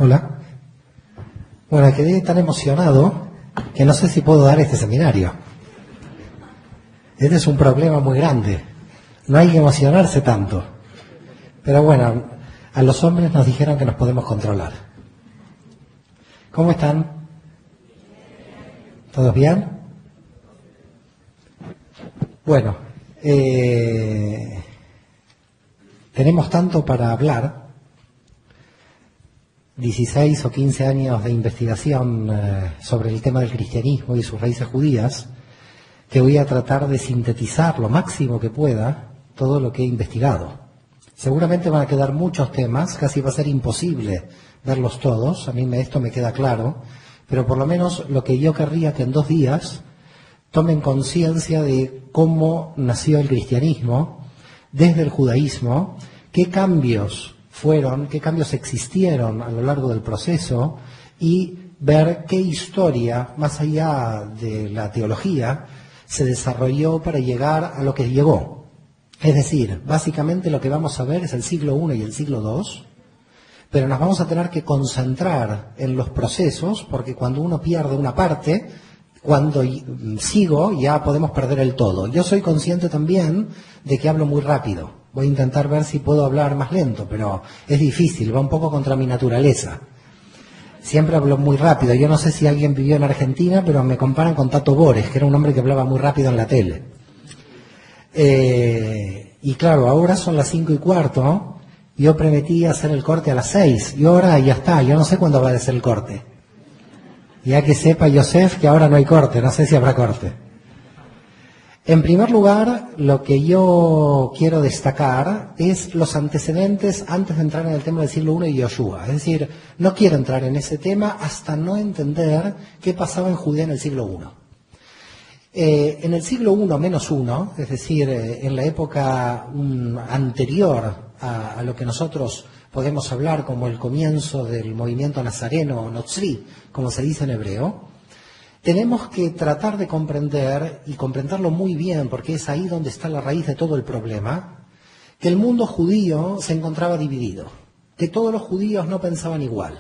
Hola. Bueno, quedé tan emocionado que no sé si puedo dar este seminario. Este es un problema muy grande. No hay que emocionarse tanto. Pero bueno, a los hombres nos dijeron que nos podemos controlar. ¿Cómo están? ¿Todos bien? Bueno, tenemos tanto para hablar. 16 o 15 años de investigación sobre el tema del cristianismo y sus raíces judías, que voy a tratar de sintetizar lo máximo que pueda todo lo que he investigado. Seguramente van a quedar muchos temas, casi va a ser imposible verlos todos, a mí esto me queda claro, pero por lo menos lo que yo querría que en 2 días tomen conciencia de cómo nació el cristianismo, desde el judaísmo, qué cambios existieron a lo largo del proceso y ver qué historia, más allá de la teología, se desarrolló para llegar a lo que llegó. Es decir, básicamente lo que vamos a ver es el siglo I y el siglo II, pero nos vamos a tener que concentrar en los procesos, porque cuando uno pierde una parte, cuando sigo ya podemos perder el todo. Yo soy consciente también de que hablo muy rápido. Voy a intentar ver si puedo hablar más lento, pero es difícil, va un poco contra mi naturaleza. Siempre hablo muy rápido. Yo no sé si alguien vivió en Argentina, pero me comparan con Tato Bores, que era un hombre que hablaba muy rápido en la tele. Y claro, ahora son las 5:15. Yo prometí hacer el corte a las 6. Y ahora ya está, yo no sé cuándo va a ser el corte. Ya que sepa Yosef que ahora no hay corte, no sé si habrá corte. En primer lugar, lo que yo quiero destacar es los antecedentes antes de entrar en el tema del siglo I y Yoshua. Es decir, no quiero entrar en ese tema hasta no entender qué pasaba en Judea en el siglo I. En el siglo I-1, es decir, en la época anterior a lo que nosotros podemos hablar como el comienzo del movimiento nazareno o notzri, como se dice en hebreo, tenemos que tratar de comprender, y comprenderlo muy bien, porque es ahí donde está la raíz de todo el problema, que el mundo judío se encontraba dividido, que todos los judíos no pensaban igual,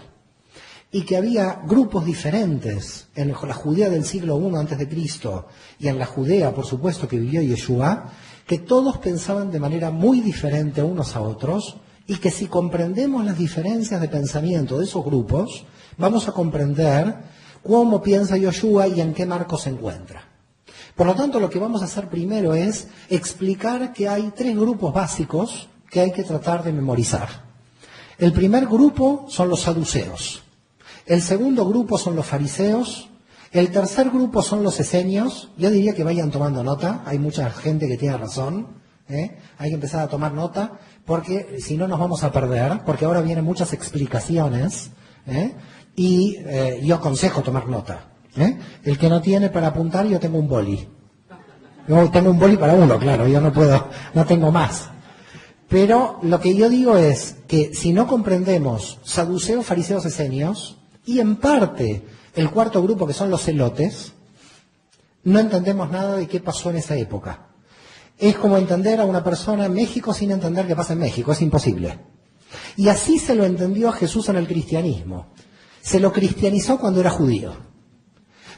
y que había grupos diferentes en la Judea del siglo I antes de Cristo y en la Judea, por supuesto, que vivió Yeshua, que todos pensaban de manera muy diferente unos a otros, y que si comprendemos las diferencias de pensamiento de esos grupos, vamos a comprender cómo piensa Yoshua y en qué marco se encuentra. Por lo tanto, lo que vamos a hacer primero es explicar que hay 3 grupos básicos que hay que tratar de memorizar. El primer grupo son los saduceos, el segundo grupo son los fariseos, el tercer grupo son los esenios. Yo diría que vayan tomando nota, hay mucha gente que tiene razón, hay que empezar a tomar nota, porque si no nos vamos a perder, porque ahora vienen muchas explicaciones, y yo aconsejo tomar nota. El que no tiene para apuntar, yo tengo un boli. Yo tengo un boli para uno, claro, yo no tengo más. Pero lo que yo digo es que si no comprendemos saduceos, fariseos, esenios, y en parte el cuarto grupo que son los celotes, no entendemos nada de qué pasó en esa época. Es como entender a una persona en México sin entender qué pasa en México, es imposible. Y así se lo entendió a Jesús en el cristianismo. Se lo cristianizó cuando era judío.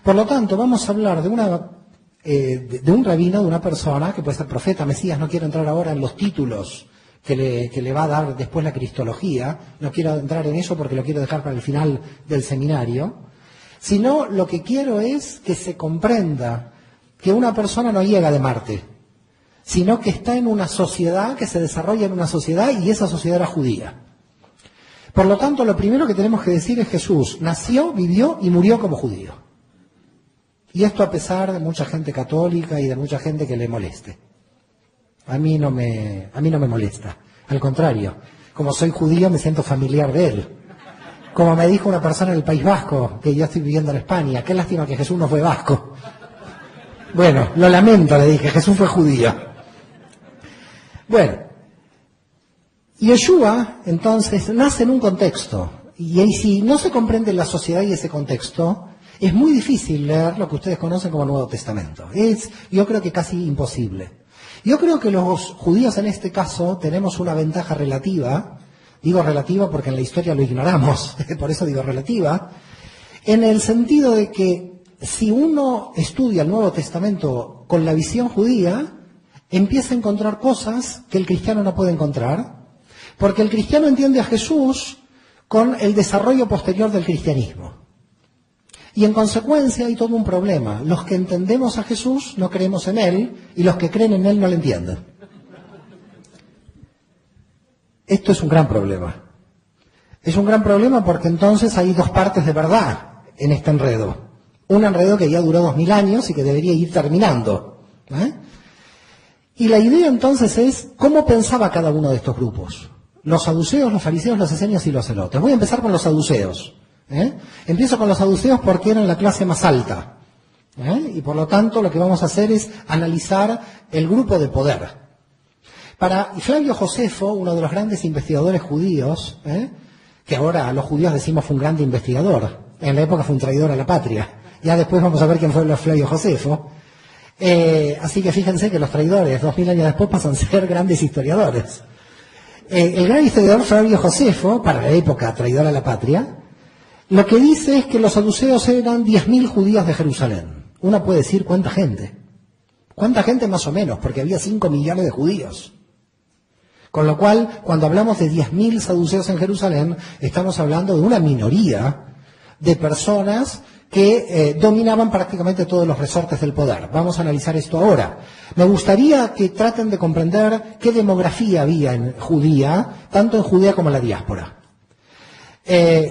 Por lo tanto, vamos a hablar de un rabino, de una persona que puede ser profeta, Mesías. No quiero entrar ahora en los títulos que le va a dar después la cristología. No quiero entrar en eso porque lo quiero dejar para el final del seminario. Sino lo que quiero es que se comprenda que una persona no llega de Marte, sino que está en una sociedad, que se desarrolla en una sociedad, y esa sociedad era judía. Por lo tanto, lo primero que tenemos que decir es Jesús nació, vivió y murió como judío. Y esto a pesar de mucha gente católica y de mucha gente que le moleste. A mí no me molesta. Al contrario, como soy judío me siento familiar de él. Como me dijo una persona en el País Vasco, que yo estoy viviendo en España, qué lástima que Jesús no fue vasco. Bueno, lo lamento, le dije, Jesús fue judío. Bueno, Yeshua, entonces, nace en un contexto, y ahí si no se comprende la sociedad y ese contexto, es muy difícil leer lo que ustedes conocen como Nuevo Testamento. Yo creo que casi imposible. Yo creo que los judíos en este caso tenemos una ventaja relativa Digo relativa porque en la historia lo ignoramos, por eso digo relativa, en el sentido de que si uno estudia el Nuevo Testamento con la visión judía, empieza a encontrar cosas que el cristiano no puede encontrar, porque el cristiano entiende a Jesús con el desarrollo posterior del cristianismo. Y en consecuencia hay todo un problema. Los que entendemos a Jesús no creemos en Él, y los que creen en Él no le entienden. Esto es un gran problema. Es un gran problema porque entonces hay dos partes de verdad en este enredo. Un enredo que ya duró 2000 años y que debería ir terminando. Y la idea entonces es cómo pensaba cada uno de estos grupos. Los saduceos, los fariseos, los esenios y los celotes. Voy a empezar con los saduceos. Empiezo con los saduceos porque eran la clase más alta. Y por lo tanto lo que vamos a hacer es analizar el grupo de poder. Para Flavio Josefo, uno de los grandes investigadores judíos, que ahora los judíos decimos fue un gran investigador, en la época fue un traidor a la patria. Ya después vamos a ver quién fue Flavio Josefo. Así que fíjense que los traidores, 2000 años después, pasan a ser grandes historiadores. El gran historiador Flavio Josefo, para la época traidor a la patria, lo que dice es que los saduceos eran 10.000 judíos de Jerusalén. Uno puede decir cuánta gente. ¿Cuánta gente más o menos? Porque había 5 millones de judíos. Con lo cual, cuando hablamos de 10.000 saduceos en Jerusalén, estamos hablando de una minoría de personas que dominaban prácticamente todos los resortes del poder. Vamos a analizar esto ahora. Me gustaría que traten de comprender qué demografía había en Judía, tanto en Judea como en la diáspora.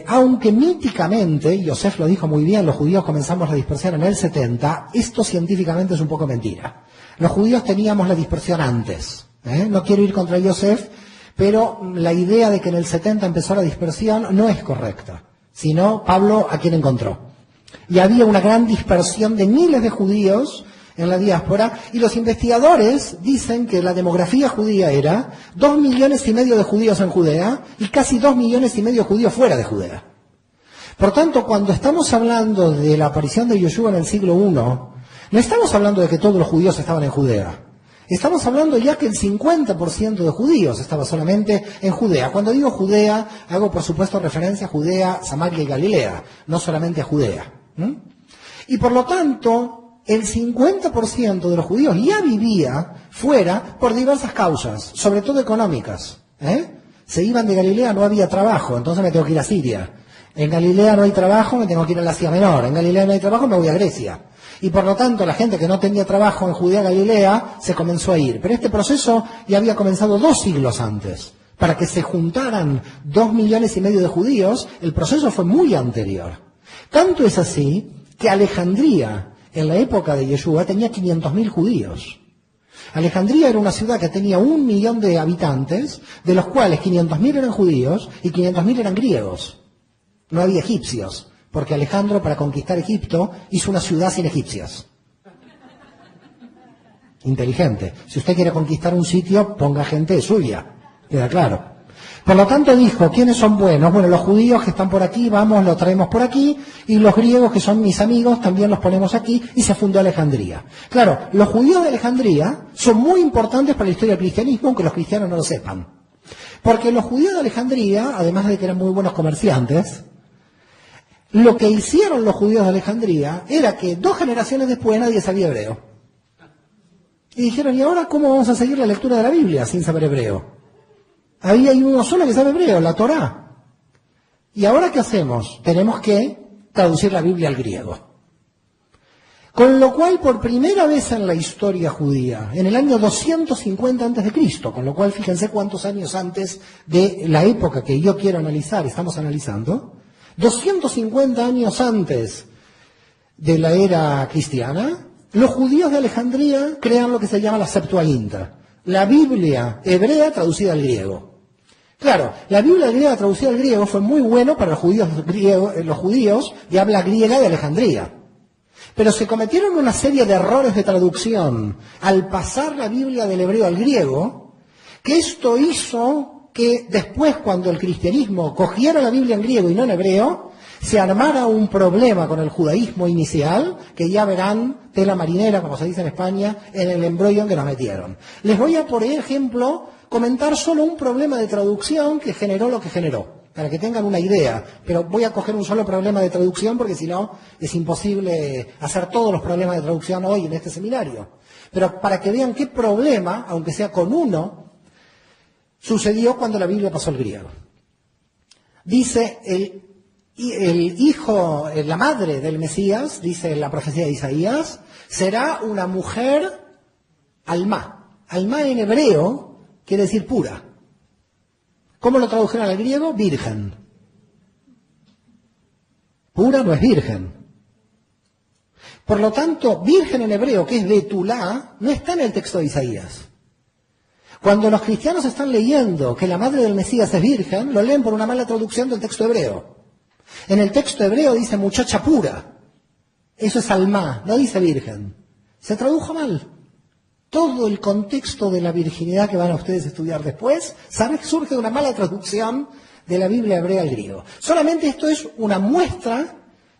Aunque míticamente, Yosef lo dijo muy bien, los judíos comenzamos la dispersión en el 70, esto científicamente es un poco mentira. Los judíos teníamos la dispersión antes. No quiero ir contra Yosef, pero la idea de que en el 70 empezó la dispersión no es correcta, sino Pablo a quien encontró. Y había una gran dispersión de miles de judíos en la diáspora, y los investigadores dicen que la demografía judía era 2,5 millones de judíos en Judea y casi 2,5 millones de judíos fuera de Judea. Por tanto, cuando estamos hablando de la aparición de Yeshua en el siglo I, no estamos hablando de que todos los judíos estaban en Judea. Estamos hablando ya que el 50% de judíos estaba solamente en Judea. Cuando digo Judea, hago por supuesto referencia a Judea, Samaria y Galilea, no solamente a Judea. Y por lo tanto, el 50% de los judíos ya vivía fuera por diversas causas, sobre todo económicas. Se iban de Galilea, no había trabajo, entonces me tengo que ir a Siria. En Galilea no hay trabajo, me tengo que ir al Asia Menor. En Galilea no hay trabajo, me voy a Grecia. Y por lo tanto, la gente que no tenía trabajo en Judea Galilea se comenzó a ir. Pero este proceso ya había comenzado 2 siglos antes. Para que se juntaran 2,5 millones de judíos, el proceso fue muy anterior. Tanto es así que Alejandría, en la época de Yeshua, tenía 500.000 judíos. Alejandría era una ciudad que tenía 1 millón de habitantes, de los cuales 500.000 eran judíos y 500.000 eran griegos. No había egipcios. Porque Alejandro, para conquistar Egipto, hizo una ciudad sin egipcios. Inteligente. Si usted quiere conquistar un sitio, ponga gente suya. Queda claro. Por lo tanto dijo, ¿quiénes son buenos? Bueno, los judíos que están por aquí, vamos, los traemos por aquí, y los griegos, que son mis amigos, también los ponemos aquí, y se fundó Alejandría. Claro, los judíos de Alejandría son muy importantes para la historia del cristianismo, aunque los cristianos no lo sepan. Porque los judíos de Alejandría, además de que eran muy buenos comerciantes, lo que hicieron los judíos de Alejandría era que 2 generaciones después nadie sabía hebreo. Y dijeron, ¿y ahora cómo vamos a seguir la lectura de la Biblia sin saber hebreo? Ahí hay uno solo que sabe hebreo, la Torá. ¿Y ahora qué hacemos? Tenemos que traducir la Biblia al griego. Con lo cual, por primera vez en la historia judía, en el año 250 a.C., con lo cual fíjense cuántos años antes de la época que yo quiero analizar, estamos analizando, 250 años antes de la era cristiana, los judíos de Alejandría crean lo que se llama la Septuaginta, la Biblia hebrea traducida al griego. Claro, la Biblia griega traducida al griego fue muy bueno para los judíos de habla griega de Alejandría. Pero se cometieron una serie de errores de traducción al pasar la Biblia del hebreo al griego, que esto hizo que después, cuando el cristianismo cogiera la Biblia en griego y no en hebreo, se armara un problema con el judaísmo inicial, que ya verán tela marinera, como se dice en España, en el embrollo en que nos metieron. Les voy a, por ejemplo, comentar solo un problema de traducción que generó lo que generó, para que tengan una idea. Pero voy a coger un solo problema de traducción porque si no es imposible hacer todos los problemas de traducción hoy en este seminario. Pero para que vean qué problema, aunque sea con uno, sucedió cuando la Biblia pasó al griego. Dice el hijo, la madre del Mesías, dice la profecía de Isaías, será una mujer alma. Alma en hebreo quiere decir pura. ¿Cómo lo tradujeron al griego? Virgen. Pura no es virgen. Por lo tanto, virgen en hebreo, que es betulá, no está en el texto de Isaías. Cuando los cristianos están leyendo que la madre del Mesías es virgen, lo leen por una mala traducción del texto hebreo. En el texto hebreo dice muchacha pura. Eso es alma, no dice virgen. Se tradujo mal. Todo el contexto de la virginidad que van a ustedes a estudiar después, surge de una mala traducción de la Biblia hebrea al griego. Solamente esto es una muestra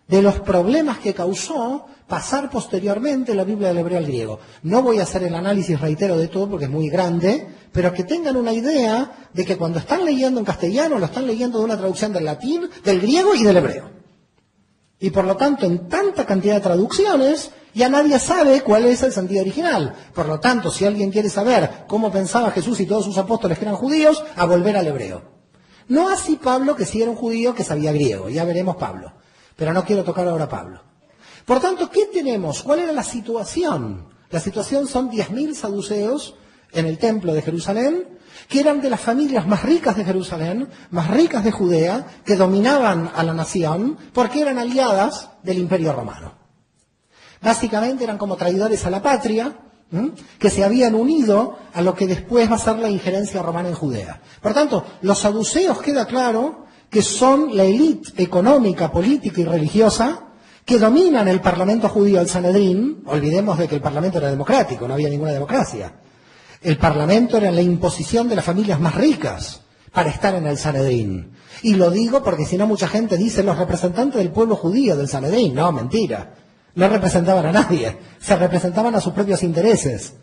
de los problemas que causó pasar posteriormente la Biblia del hebreo al griego. No voy a hacer el análisis, reitero, de todo porque es muy grande, pero que tengan una idea de que cuando están leyendo en castellano, lo están leyendo de una traducción del latín, del griego y del hebreo. Y por lo tanto, en tanta cantidad de traducciones, ya nadie sabe cuál es el sentido original. Por lo tanto, si alguien quiere saber cómo pensaba Jesús y todos sus apóstoles que eran judíos, a volver al hebreo. No así Pablo, que sí era un judío que sabía griego. Ya veremos Pablo. Pero no quiero tocar ahora a Pablo. Por tanto, ¿qué tenemos? ¿Cuál era la situación? La situación son 10.000 saduceos en el templo de Jerusalén, que eran de las familias más ricas de Jerusalén, más ricas de Judea, que dominaban a la nación, porque eran aliadas del Imperio Romano. Básicamente eran como traidores a la patria, que se habían unido a lo que después va a ser la injerencia romana en Judea. Por tanto, los saduceos queda claro que son la élite económica, política y religiosa que dominan el parlamento judío, el Sanedrín. Olvidemos de que el parlamento era democrático, no había ninguna democracia. El parlamento era la imposición de las familias más ricas para estar en el Sanedrín. Y lo digo porque si no mucha gente dice los representantes del pueblo judío del Sanedrín. No, mentira. No representaban a nadie, se representaban a sus propios intereses.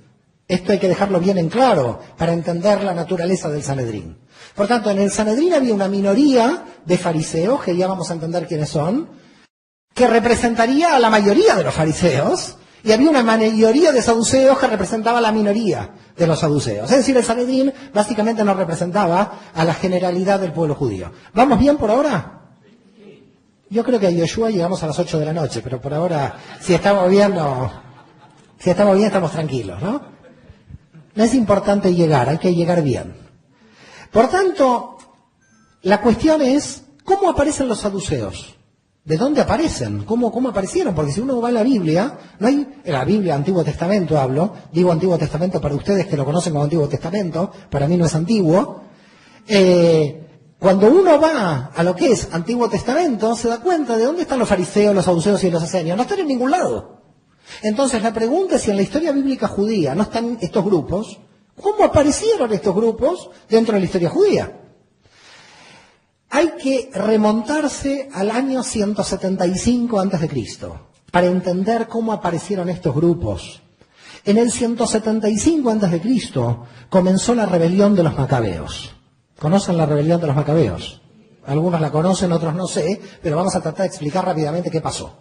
Esto hay que dejarlo bien en claro para entender la naturaleza del Sanedrín. Por tanto, en el Sanedrín había una minoría de fariseos, que ya vamos a entender quiénes son, que representaría a la mayoría de los fariseos, y había una mayoría de saduceos que representaba a la minoría de los saduceos. Es decir, el Sanedrín básicamente no representaba a la generalidad del pueblo judío. ¿Vamos bien por ahora? Yo creo que a Yoshua llegamos a las 8 de la noche, pero por ahora, si estamos bien, estamos tranquilos, ¿no? No es importante llegar, hay que llegar bien. Por tanto, la cuestión es, ¿cómo aparecen los saduceos? ¿De dónde aparecen? ¿Cómo aparecieron? Porque si uno va a la Biblia, no hay, en la Biblia, Antiguo Testamento hablo, digo Antiguo Testamento para ustedes que lo conocen como Antiguo Testamento, para mí no es antiguo. Cuando uno va a lo que es Antiguo Testamento, se da cuenta de dónde están los fariseos, los saduceos y los esenios. No están en ningún lado. Entonces la pregunta es si en la historia bíblica judía no están estos grupos, ¿cómo aparecieron estos grupos dentro de la historia judía? Hay que remontarse al año 175 a.C. para entender cómo aparecieron estos grupos. En el 175 a.C. comenzó la rebelión de los macabeos. ¿Conocen la rebelión de los macabeos? Algunos la conocen, otros no sé, pero vamos a tratar de explicar rápidamente qué pasó.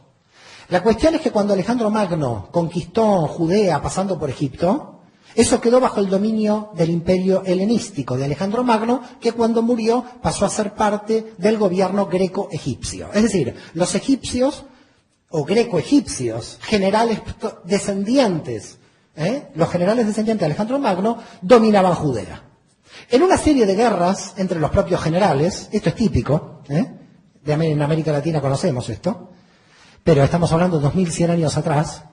La cuestión es que cuando Alejandro Magno conquistó Judea pasando por Egipto, eso quedó bajo el dominio del imperio helenístico de Alejandro Magno, que cuando murió pasó a ser parte del gobierno greco-egipcio. Es decir, los egipcios o greco-egipcios, generales descendientes, los generales descendientes de Alejandro Magno, dominaban Judea. En una serie de guerras entre los propios generales, esto es típico, en América Latina conocemos esto, pero estamos hablando de 2100 años atrás,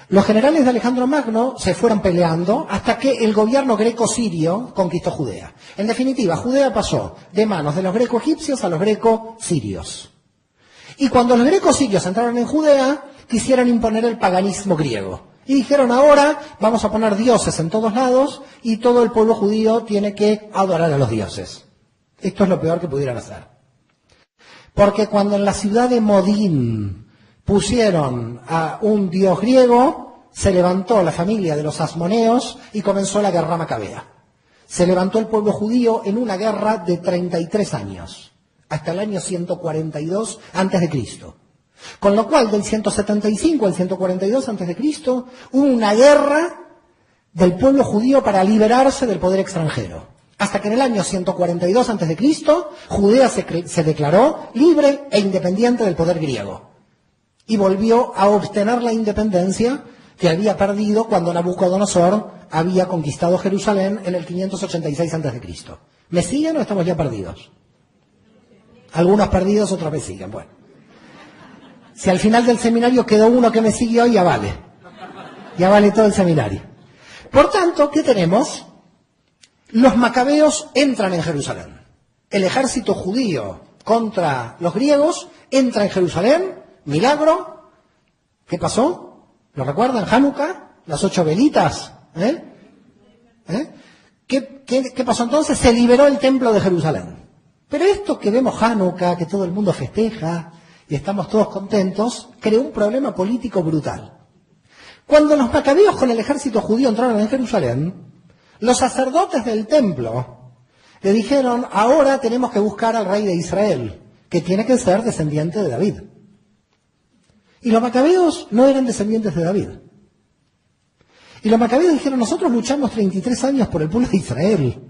los generales de Alejandro Magno se fueron peleando hasta que el gobierno greco-sirio conquistó Judea. En definitiva, Judea pasó de manos de los greco-egipcios a los greco-sirios. Y cuando los greco-sirios entraron en Judea, quisieron imponer el paganismo griego. Y dijeron, ahora vamos a poner dioses en todos lados y todo el pueblo judío tiene que adorar a los dioses. Esto es lo peor que pudieran hacer. Porque cuando en la ciudad de Modín pusieron a un dios griego, se levantó la familia de los asmoneos y comenzó la guerra macabea. se levantó el pueblo judío en una guerra de 33 años, hasta el año 142 a.C. Con lo cual, del 175 al 142 a.C., hubo una guerra del pueblo judío para liberarse del poder extranjero. Hasta que en el año 142 a.C., Judea se declaró libre e independiente del poder griego. Y volvió a obtener la independencia que había perdido cuando Nabucodonosor había conquistado Jerusalén en el 586 a.C. ¿Me siguen o estamos ya perdidos? Algunos perdidos, otros me siguen. Bueno, si al final del seminario quedó uno que me siguió, ya vale. Ya vale todo el seminario. Por tanto, ¿qué tenemos? Los macabeos entran en Jerusalén. El ejército judío contra los griegos entra en Jerusalén. Milagro. ¿Qué pasó? ¿Lo recuerdan? Hanukkah, las 8 velitas. ¿Qué pasó entonces? Se liberó el templo de Jerusalén. Pero esto que vemos Hanukkah, que todo el mundo festeja y estamos todos contentos, creó un problema político brutal. Cuando los macabeos con el ejército judío entraron en Jerusalén, los sacerdotes del templo le dijeron, ahora tenemos que buscar al rey de Israel, que tiene que ser descendiente de David. Y los macabeos no eran descendientes de David. Y los macabeos dijeron, nosotros luchamos 33 años por el pueblo de Israel.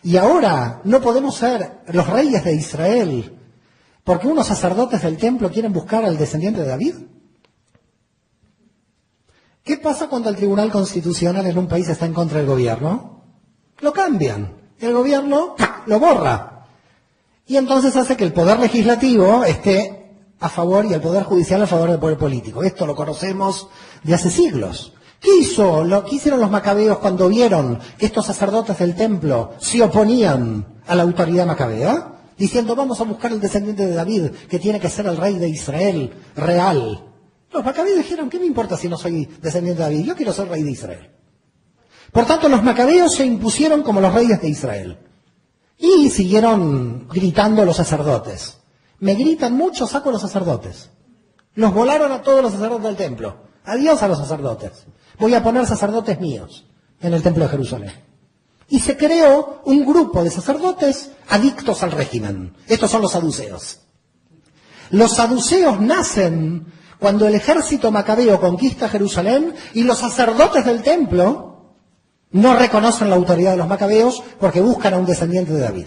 Y ahora no podemos ser los reyes de Israel porque unos sacerdotes del templo quieren buscar al descendiente de David. ¿Qué pasa cuando el Tribunal Constitucional en un país está en contra del gobierno? Lo cambian. El gobierno lo borra. Y entonces hace que el poder legislativo esté a favor y el poder judicial a favor del poder político. Esto lo conocemos de hace siglos. ¿Qué hicieron los macabeos cuando vieron que estos sacerdotes del templo se oponían a la autoridad macabea? Diciendo, vamos a buscar el descendiente de David, que tiene que ser el rey de Israel real. Los macabeos dijeron, ¿qué me importa si no soy descendiente de David? Yo quiero ser rey de Israel. Por tanto, los macabeos se impusieron como los reyes de Israel. Y siguieron gritando los sacerdotes. Me gritan mucho, saco a los sacerdotes. Los volaron a todos los sacerdotes del templo. Adiós a los sacerdotes. Voy a poner sacerdotes míos en el templo de Jerusalén. Y se creó un grupo de sacerdotes adictos al régimen. Estos son los saduceos. Los saduceos nacen cuando el ejército macabeo conquista Jerusalén y los sacerdotes del templo no reconocen la autoridad de los macabeos porque buscan a un descendiente de David.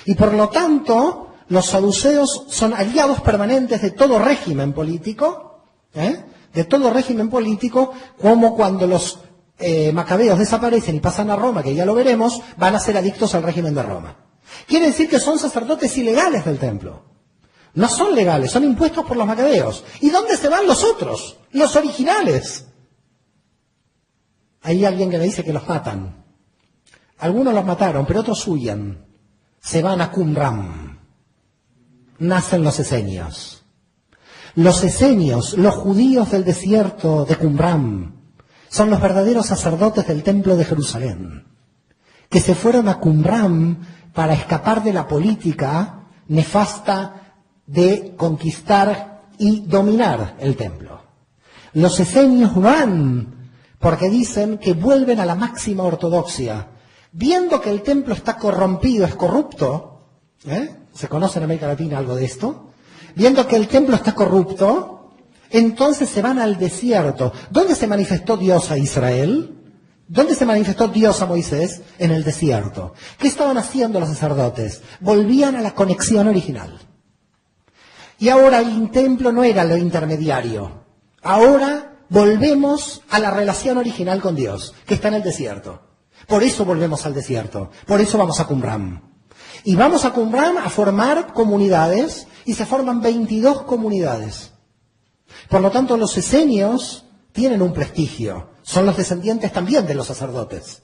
Y por lo tanto, los saduceos son aliados permanentes de todo régimen político, de todo régimen político, como cuando los macabeos desaparecen y pasan a Roma, que ya lo veremos, van a ser adictos al régimen de Roma. Quiere decir que son sacerdotes ilegales del templo. No son legales, son impuestos por los macabeos. ¿Y dónde se van los otros? Los originales. Hay alguien que me dice que los matan. Algunos los mataron, pero otros huyen. Se van a Qumran. Nacen los esenios. Los esenios, los judíos del desierto de Qumran, son los verdaderos sacerdotes del templo de Jerusalén, que se fueron a Qumran para escapar de la política nefasta de conquistar y dominar el templo. Los esenios van porque dicen que vuelven a la máxima ortodoxia, viendo que el templo está corrompido, es corrupto, ¿se conoce en América Latina algo de esto? Viendo que el templo está corrupto, entonces se van al desierto. ¿Dónde se manifestó Dios a Israel? ¿Dónde se manifestó Dios a Moisés? En el desierto. ¿Qué estaban haciendo los sacerdotes? Volvían a la conexión original. Y ahora el templo no era lo intermediario. Ahora volvemos a la relación original con Dios, que está en el desierto. Por eso volvemos al desierto. Por eso vamos a Qumran. Y vamos a Qumran a formar comunidades, y se forman 22 comunidades. Por lo tanto, los esenios tienen un prestigio. Son los descendientes también de los sacerdotes.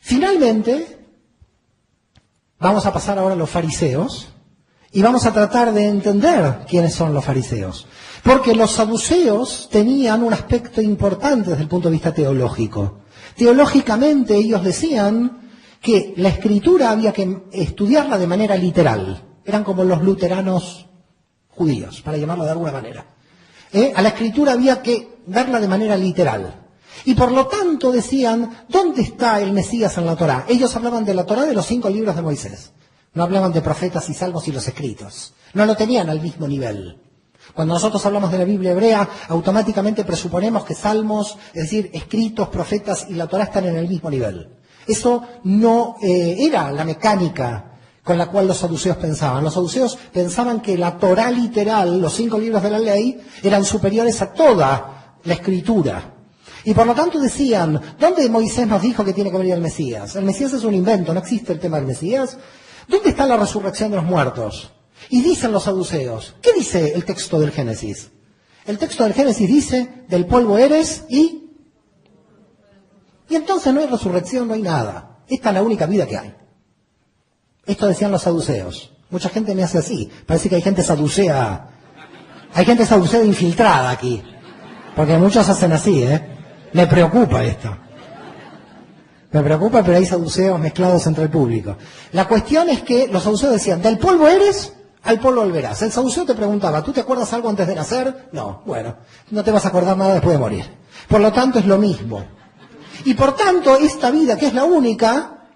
Finalmente, vamos a pasar ahora a los fariseos y vamos a tratar de entender quiénes son los fariseos. Porque los saduceos tenían un aspecto importante desde el punto de vista teológico. Teológicamente ellos decían que la escritura había que estudiarla de manera literal. Eran como los luteranos judíos, para llamarlo de alguna manera. A la escritura había que verla de manera literal. Y por lo tanto decían, ¿dónde está el Mesías en la Torá? Ellos hablaban de la Torá de los 5 libros de Moisés. No hablaban de profetas y salmos y los escritos. No lo tenían al mismo nivel. Cuando nosotros hablamos de la Biblia hebrea, automáticamente presuponemos que salmos, es decir, escritos, profetas y la Torá están en el mismo nivel. Eso no era la mecánica con la cual los saduceos pensaban. Los saduceos pensaban que la Torá literal, los 5 libros de la ley, eran superiores a toda la escritura. Y por lo tanto decían, ¿dónde Moisés nos dijo que tiene que venir el Mesías? El Mesías es un invento, no existe el tema del Mesías. ¿Dónde está la resurrección de los muertos? Y dicen los saduceos, ¿qué dice el texto del Génesis? El texto del Génesis dice, del polvo eres y entonces no hay resurrección, no hay nada. Esta es la única vida que hay. Esto decían los saduceos. Mucha gente me hace así. Parece que hay gente saducea infiltrada aquí. Porque muchos hacen así, Me preocupa esto. Me preocupa, pero hay saduceos mezclados entre el público. La cuestión es que los saduceos decían, del polvo eres, al polvo volverás. El saduceo te preguntaba, ¿tú te acuerdas algo antes de nacer? No, bueno, no te vas a acordar nada después de morir. Por lo tanto, es lo mismo. Y por tanto, esta vida, que es la única,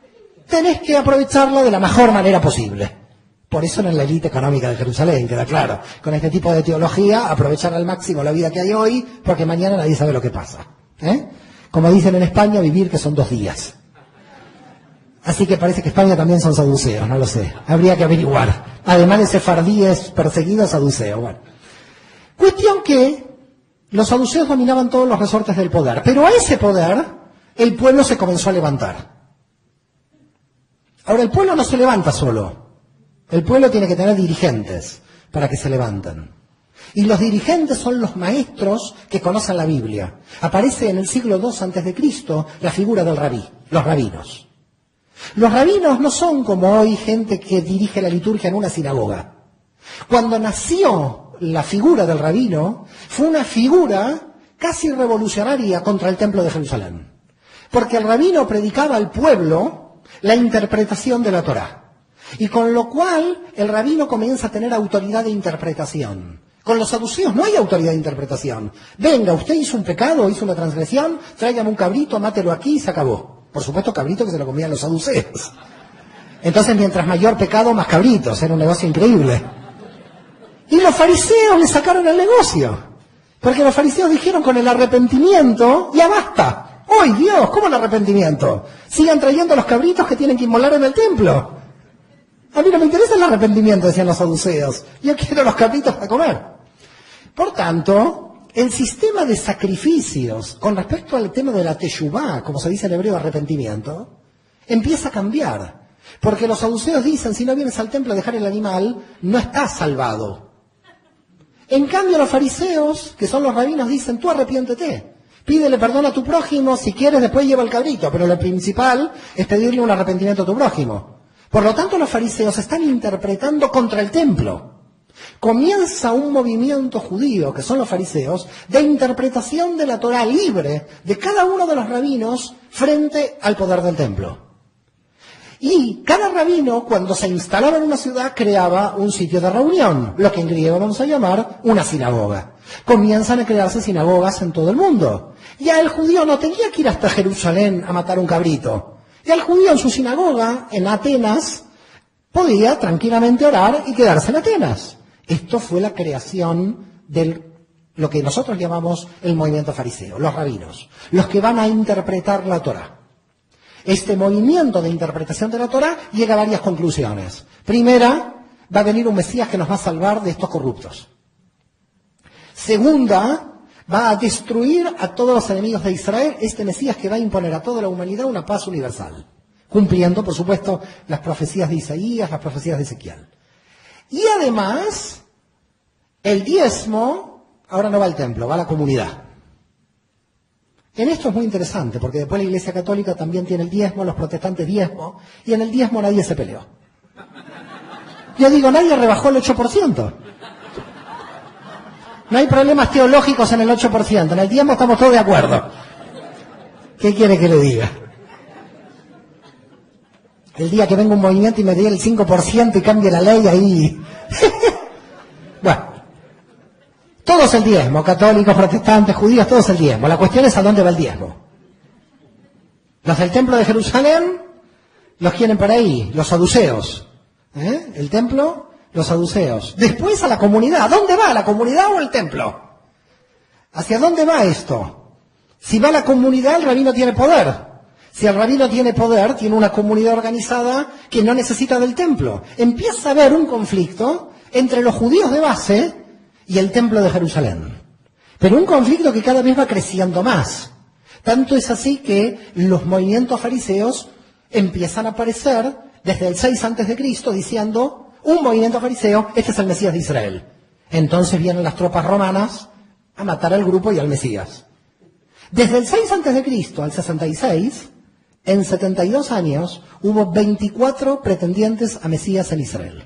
tenés que aprovecharla de la mejor manera posible. Por eso en la élite económica de Jerusalén, queda claro. Con este tipo de teología, aprovechar al máximo la vida que hay hoy, porque mañana nadie sabe lo que pasa. Como dicen en España, vivir que son 2 días. Así que parece que España también son saduceos, no lo sé. Habría que averiguar. Además de sefardíes perseguidos, saduceos. Bueno. Cuestión que los saduceos dominaban todos los resortes del poder. Pero a ese poder, el pueblo se comenzó a levantar. Ahora, el pueblo no se levanta solo. El pueblo tiene que tener dirigentes para que se levanten. Y los dirigentes son los maestros que conocen la Biblia. Aparece en el siglo II a.C. la figura del rabí, los rabinos. Los rabinos no son como hoy gente que dirige la liturgia en una sinagoga. Cuando nació la figura del rabino, fue una figura casi revolucionaria contra el templo de Jerusalén. Porque el rabino predicaba al pueblo la interpretación de la Torá. Y con lo cual el rabino comienza a tener autoridad de interpretación. Con los saduceos no hay autoridad de interpretación. Venga, usted hizo un pecado, hizo una transgresión, tráigame un cabrito, mátelo aquí y se acabó. Por supuesto, cabrito que se lo comían los saduceos. Entonces, mientras mayor pecado, más cabritos. Era un negocio increíble. Y los fariseos le sacaron el negocio. Porque los fariseos dijeron, con el arrepentimiento, ya basta. ¡Ay, Dios! ¿Cómo el arrepentimiento? Sigan trayendo los cabritos que tienen que inmolar en el templo. A mí no me interesa el arrepentimiento, decían los saduceos. Yo quiero los cabritos para comer. Por tanto, el sistema de sacrificios con respecto al tema de la teshuvá, como se dice en hebreo arrepentimiento, empieza a cambiar. Porque los saduceos dicen, si no vienes al templo a dejar el animal, no estás salvado. En cambio, los fariseos, que son los rabinos, dicen, tú arrepiéntete. Pídele perdón a tu prójimo, si quieres después lleva el cabrito, pero lo principal es pedirle un arrepentimiento a tu prójimo. Por lo tanto, los fariseos están interpretando contra el templo. Comienza un movimiento judío, que son los fariseos, de interpretación de la Torá libre de cada uno de los rabinos frente al poder del templo. Y cada rabino, cuando se instalaba en una ciudad, creaba un sitio de reunión, lo que en griego vamos a llamar una sinagoga. Comienzan a crearse sinagogas en todo el mundo. Ya el judío no tenía que ir hasta Jerusalén a matar un cabrito. Ya el judío en su sinagoga, en Atenas, podía tranquilamente orar y quedarse en Atenas. Esto fue la creación de lo que nosotros llamamos el movimiento fariseo, los rabinos, los que van a interpretar la Torá. Este movimiento de interpretación de la Torá llega a varias conclusiones. Primera, va a venir un Mesías que nos va a salvar de estos corruptos. Segunda, va a destruir a todos los enemigos de Israel, este Mesías que va a imponer a toda la humanidad una paz universal, cumpliendo, por supuesto, las profecías de Isaías, las profecías de Ezequiel. Y además, el diezmo ahora no va al templo, va a la comunidad. En esto es muy interesante, porque después la Iglesia Católica también tiene el diezmo, los protestantes diezmo, y en el diezmo nadie se peleó. Yo digo, nadie rebajó el 8%. No hay problemas teológicos en el 8%, en el diezmo estamos todos de acuerdo. ¿Qué quiere que le diga? El día que venga un movimiento y me dé el 5% y cambie la ley, ahí... Bueno, Todos el diezmo, católicos, protestantes, judíos, todos el diezmo. La cuestión es a dónde va el diezmo. Los del templo de Jerusalén los quieren para ahí, los saduceos. El templo, los saduceos. Después a la comunidad. ¿A dónde va? ¿La comunidad o el templo? ¿Hacia dónde va esto? Si va a la comunidad, el rabino tiene poder. Si el rabino tiene poder, tiene una comunidad organizada que no necesita del templo. Empieza a haber un conflicto entre los judíos de base y el templo de Jerusalén. Pero un conflicto que cada vez va creciendo más. Tanto es así que los movimientos fariseos empiezan a aparecer desde el 6 a.C. diciendo, un movimiento fariseo, este es el Mesías de Israel. Entonces vienen las tropas romanas a matar al grupo y al Mesías. Desde el 6 a.C. al 66, en 72 años, hubo 24 pretendientes a Mesías en Israel.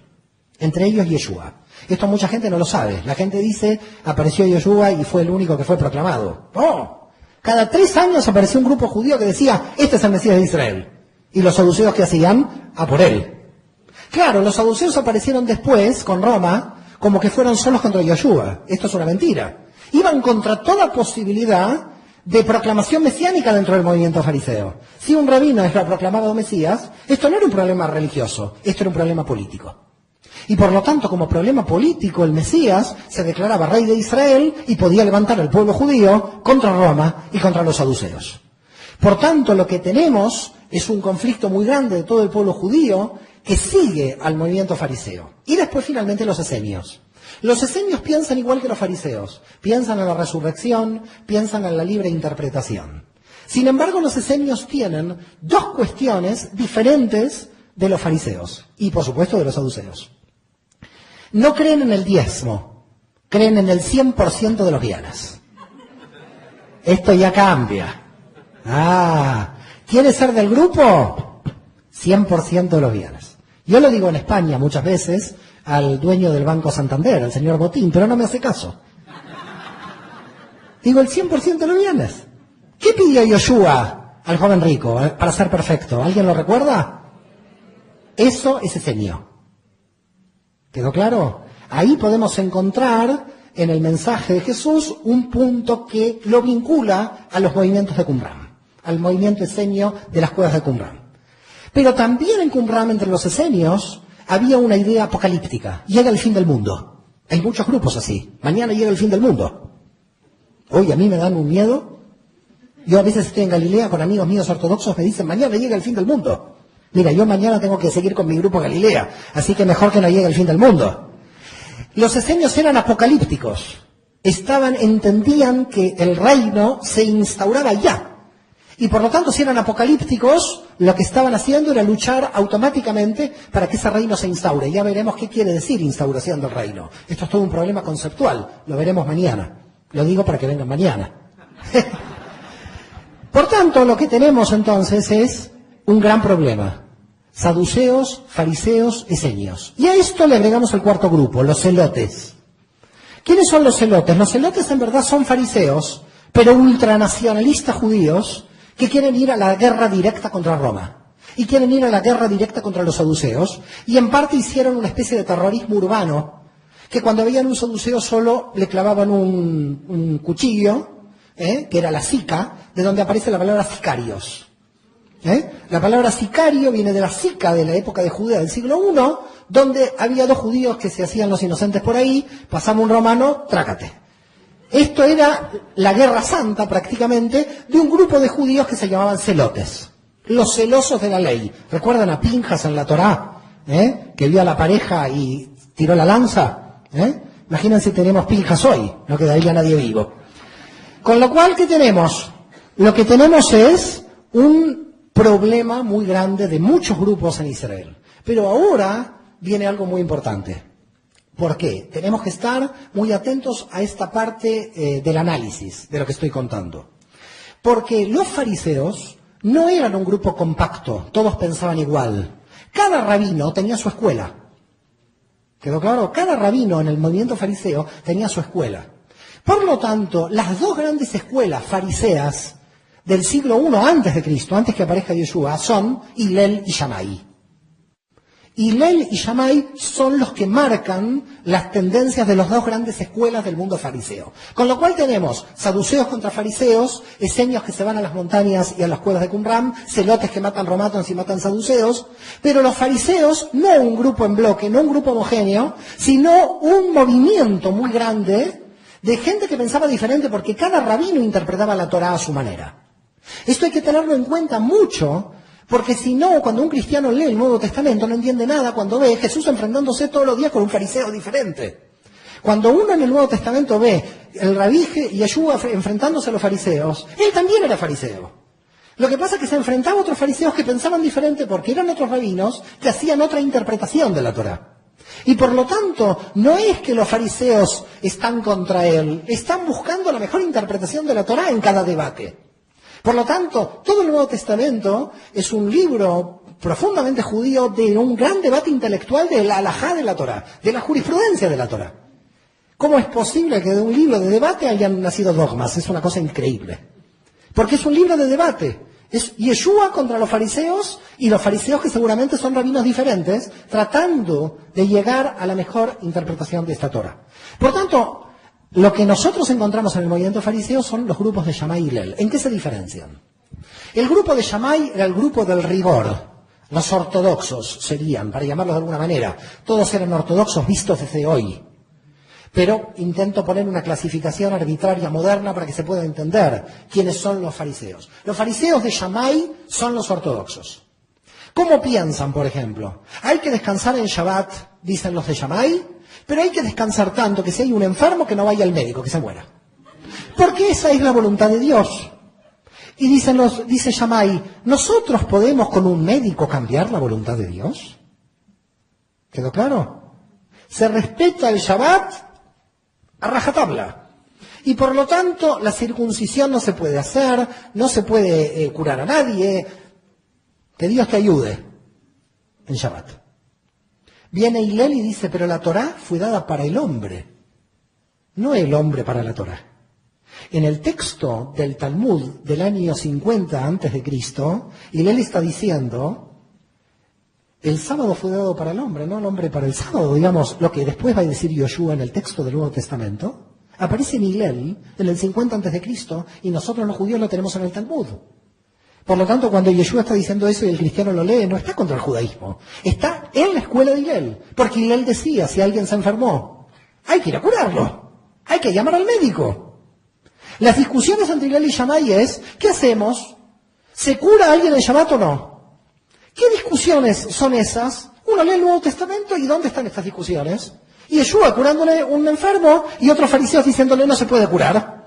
Entre ellos Yeshua. Esto mucha gente no lo sabe. La gente dice, apareció Yeshua y fue el único que fue proclamado. ¡No! Cada 3 años apareció un grupo judío que decía, este es el Mesías de Israel. Y los saduceos, ¿qué hacían? A por él. Claro, los saduceos aparecieron después, con Roma, como que fueron solos contra Yeshua. Esto es una mentira. Iban contra toda posibilidad de proclamación mesiánica dentro del movimiento fariseo. Si un rabino es proclamado Mesías, esto no era un problema religioso, esto era un problema político. Y por lo tanto, como problema político, el Mesías se declaraba rey de Israel y podía levantar al pueblo judío contra Roma y contra los saduceos. Por tanto, lo que tenemos es un conflicto muy grande de todo el pueblo judío que sigue al movimiento fariseo. Y después, finalmente, los esenios. Los esenios piensan igual que los fariseos. Piensan en la resurrección, piensan en la libre interpretación. Sin embargo, los esenios tienen dos cuestiones diferentes de los fariseos y, por supuesto, de los saduceos. No creen en el diezmo, creen en el 100% de los bienes. Esto ya cambia. ¿Quiere ser del grupo? 100% de los bienes. Yo lo digo en España muchas veces al dueño del Banco Santander, al señor Botín, pero no me hace caso. Digo el 100% de los bienes. ¿Qué pidió Yoshua al joven rico para ser perfecto? ¿Alguien lo recuerda? Eso es esenio. ¿Quedó claro? Ahí podemos encontrar en el mensaje de Jesús un punto que lo vincula a los movimientos de Qumran, al movimiento esenio de las cuevas de Qumran. Pero también en Qumran, entre los esenios, había una idea apocalíptica. Llega el fin del mundo. Hay muchos grupos así. Mañana llega el fin del mundo. Hoy a mí me dan un miedo. Yo a veces estoy en Galilea con amigos míos ortodoxos, me dicen, mañana llega el fin del mundo. Mira, yo mañana tengo que seguir con mi grupo Galilea, así que mejor que no llegue el fin del mundo. Los esenios eran apocalípticos. Entendían que el reino se instauraba ya. Y por lo tanto, si eran apocalípticos, lo que estaban haciendo era luchar automáticamente para que ese reino se instaure. Ya veremos qué quiere decir instauración del reino. Esto es todo un problema conceptual. Lo veremos mañana. Lo digo para que vengan mañana. Por tanto, lo que tenemos entonces es un gran problema. Saduceos, fariseos, esenios. Y a esto le agregamos el cuarto grupo, los celotes. ¿Quiénes son los celotes? Los celotes en verdad son fariseos, pero ultranacionalistas judíos que quieren ir a la guerra directa contra Roma. Y quieren ir a la guerra directa contra los saduceos. Y en parte hicieron una especie de terrorismo urbano, que cuando veían un saduceo solo le clavaban un cuchillo, que era la sica, de donde aparece la palabra sicarios. La palabra sicario viene de la sica de la época de Judea del siglo I, donde había dos judíos que se hacían los inocentes por ahí, pasaba un romano, trácate. Esto era la guerra santa prácticamente de un grupo de judíos que se llamaban celotes, los celosos de la ley. ¿Recuerdan a Pinjas en la Torá? Que vio a la pareja y tiró la lanza. Imagínense, tenemos Pinjas hoy, no quedaría nadie vivo. Con lo cual, ¿qué tenemos? Lo que tenemos es un problema muy grande de muchos grupos en Israel. Pero ahora viene algo muy importante. ¿Por qué? Tenemos que estar muy atentos a esta parte del análisis de lo que estoy contando. Porque los fariseos no eran un grupo compacto, todos pensaban igual. Cada rabino tenía su escuela. ¿Quedó claro? Cada rabino en el movimiento fariseo tenía su escuela. Por lo tanto, las dos grandes escuelas fariseas del siglo I antes de Cristo, antes que aparezca Yeshua, son Hillel y Shammai. Hillel y Shammai son los que marcan las tendencias de las dos grandes escuelas del mundo fariseo. Con lo cual tenemos saduceos contra fariseos, esenios que se van a las montañas y a las cuevas de Qumran, celotes que matan romanos y matan saduceos, pero los fariseos, no un grupo en bloque, no un grupo homogéneo, sino un movimiento muy grande de gente que pensaba diferente porque cada rabino interpretaba la Torá a su manera. Esto hay que tenerlo en cuenta mucho, porque si no, cuando un cristiano lee el Nuevo Testamento no entiende nada cuando ve a Jesús enfrentándose todos los días con un fariseo diferente. Cuando uno en el Nuevo Testamento ve el rabí Yeshua enfrentándose a los fariseos, él también era fariseo. Lo que pasa es que se enfrentaba a otros fariseos que pensaban diferente porque eran otros rabinos que hacían otra interpretación de la Torá. Y por lo tanto, no es que los fariseos están contra él, están buscando la mejor interpretación de la Torá en cada debate. Por lo tanto, todo el Nuevo Testamento es un libro profundamente judío de un gran debate intelectual de la halajá de la Torá, de la jurisprudencia de la Torá. ¿Cómo es posible que de un libro de debate hayan nacido dogmas? Es una cosa increíble. Porque es un libro de debate. Es Yeshua contra los fariseos y los fariseos que seguramente son rabinos diferentes, tratando de llegar a la mejor interpretación de esta Torá. Por tanto, lo que nosotros encontramos en el movimiento fariseo son los grupos de Shammai y Hillel. ¿En qué se diferencian? El grupo de Shammai era el grupo del rigor. Los ortodoxos serían, para llamarlos de alguna manera. Todos eran ortodoxos vistos desde hoy. Pero intento poner una clasificación arbitraria moderna para que se pueda entender quiénes son los fariseos. Los fariseos de Shammai son los ortodoxos. ¿Cómo piensan, por ejemplo? Hay que descansar en Shabbat, dicen los de Shammai, pero hay que descansar tanto que si hay un enfermo que no vaya al médico, que se muera. Porque esa es la voluntad de Dios. Y dice Shammai, ¿nosotros podemos con un médico cambiar la voluntad de Dios? ¿Quedó claro? Se respeta el Shabbat a rajatabla. Y por lo tanto, la circuncisión no se puede hacer, no se puede curar a nadie. Que Dios te ayude en Shabbat. Viene Hillel y dice, pero la Torá fue dada para el hombre, no el hombre para la Torá. En el texto del Talmud del año 50 antes de Cristo, Hillel está diciendo, el sábado fue dado para el hombre, no el hombre para el sábado. Digamos, lo que después va a decir Yoshua en el texto del Nuevo Testamento, aparece en Hillel en el 50 antes de Cristo y nosotros los judíos lo tenemos en el Talmud. Por lo tanto, cuando Yeshua está diciendo eso y el cristiano lo lee, no está contra el judaísmo. Está en la escuela de Hillel. Porque Hillel decía, si alguien se enfermó, hay que ir a curarlo. Hay que llamar al médico. Las discusiones entre Hillel y Shammai es, ¿qué hacemos? ¿Se cura a alguien en Shabbat o no? ¿Qué discusiones son esas? Uno lee el Nuevo Testamento y ¿dónde están estas discusiones? Y Yeshua curándole a un enfermo y otros fariseos diciéndole no se puede curar.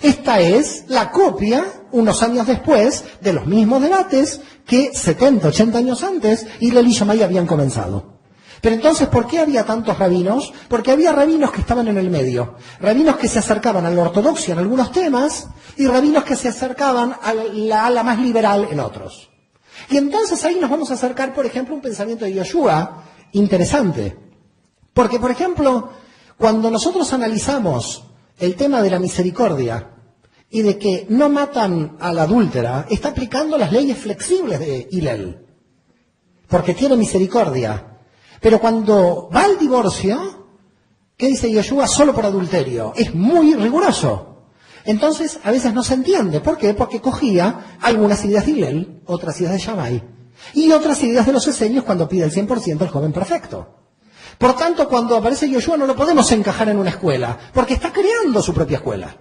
Esta es la copia, unos años después, de los mismos debates que 70, 80 años antes Hillel y Shammai habían comenzado. Pero entonces, ¿por qué había tantos rabinos? Porque había rabinos que estaban en el medio. Rabinos que se acercaban a la ortodoxia en algunos temas y rabinos que se acercaban a la ala más liberal en otros. Y entonces ahí nos vamos a acercar, por ejemplo, a un pensamiento de Yoshua interesante. Porque, por ejemplo, cuando nosotros analizamos el tema de la misericordia y de que no matan a la adúltera, está aplicando las leyes flexibles de Hillel, porque tiene misericordia. Pero cuando va al divorcio, ¿qué dice Yoshua? Solo por adulterio. Es muy riguroso. Entonces, a veces no se entiende. ¿Por qué? Porque cogía algunas ideas de Hillel, otras ideas de Shammai, y otras ideas de los esenios cuando pide el 100% al joven perfecto. Por tanto, cuando aparece Yoshua no lo podemos encajar en una escuela, porque está creando su propia escuela.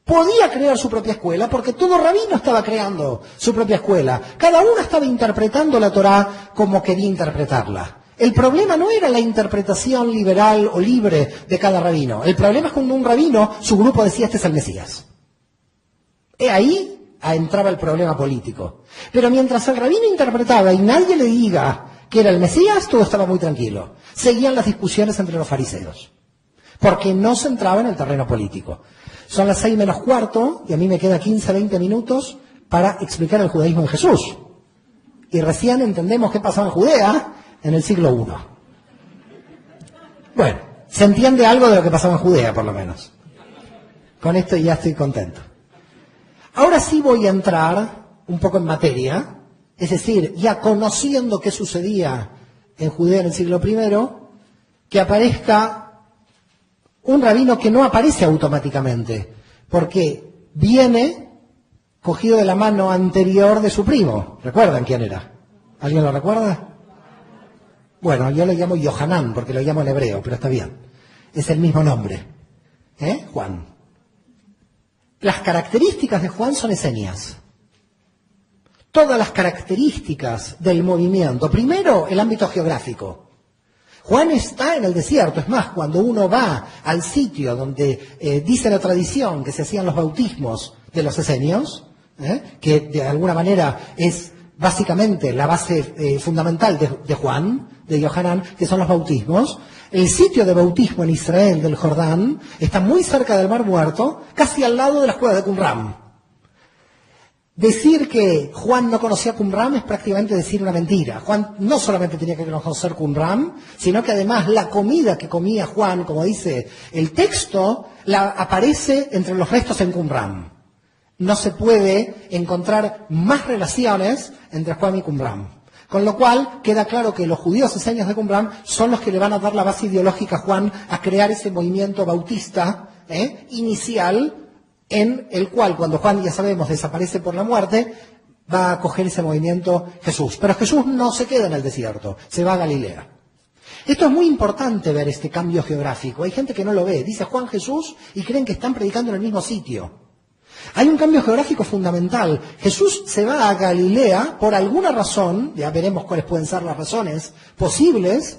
Podía crear su propia escuela porque todo rabino estaba creando su propia escuela. Cada uno estaba interpretando la Torá como quería interpretarla. El problema no era la interpretación liberal o libre de cada rabino. El problema es cuando un rabino, su grupo decía, este es el Mesías. Ahí entraba el problema político. Pero mientras el rabino interpretaba y nadie le diga que era el Mesías, todo estaba muy tranquilo. Seguían las discusiones entre los fariseos, porque no se entraba en el terreno político. Son las 6 menos cuarto y a mí me queda 15, 20 minutos para explicar el judaísmo en Jesús. Y recién entendemos qué pasaba en Judea en el siglo I. Bueno, se entiende algo de lo que pasaba en Judea, por lo menos. Con esto ya estoy contento. Ahora sí voy a entrar un poco en materia, es decir, ya conociendo qué sucedía en Judea en el siglo I, que aparezca un rabino que no aparece automáticamente, porque viene cogido de la mano anterior de su primo. ¿Recuerdan quién era? ¿Alguien lo recuerda? Bueno, yo lo llamo Yohanan, porque lo llamo en hebreo, pero está bien. Es el mismo nombre. Juan. Las características de Juan son esenias. Todas las características del movimiento. Primero, el ámbito geográfico. Juan está en el desierto. Es más, cuando uno va al sitio donde dice la tradición que se hacían los bautismos de los esenios, que de alguna manera es básicamente la base fundamental de Juan, de Yohanan, que son los bautismos. El sitio de bautismo en Israel del Jordán está muy cerca del Mar Muerto, casi al lado de las cuevas de Qumran. Decir que Juan no conocía Qumran es prácticamente decir una mentira. Juan no solamente tenía que conocer Qumran, sino que además la comida que comía Juan, como dice el texto, aparece entre los restos en Qumran. No se puede encontrar más relaciones entre Juan y Qumran. Con lo cual, queda claro que los judíos esenios de Qumran son los que le van a dar la base ideológica a Juan a crear ese movimiento bautista inicial, en el cual, cuando Juan, ya sabemos, desaparece por la muerte, va a coger ese movimiento Jesús. Pero Jesús no se queda en el desierto, se va a Galilea. Esto es muy importante ver este cambio geográfico. Hay gente que no lo ve. Dice Juan Jesús y creen que están predicando en el mismo sitio. Hay un cambio geográfico fundamental. Jesús se va a Galilea por alguna razón, ya veremos cuáles pueden ser las razones posibles,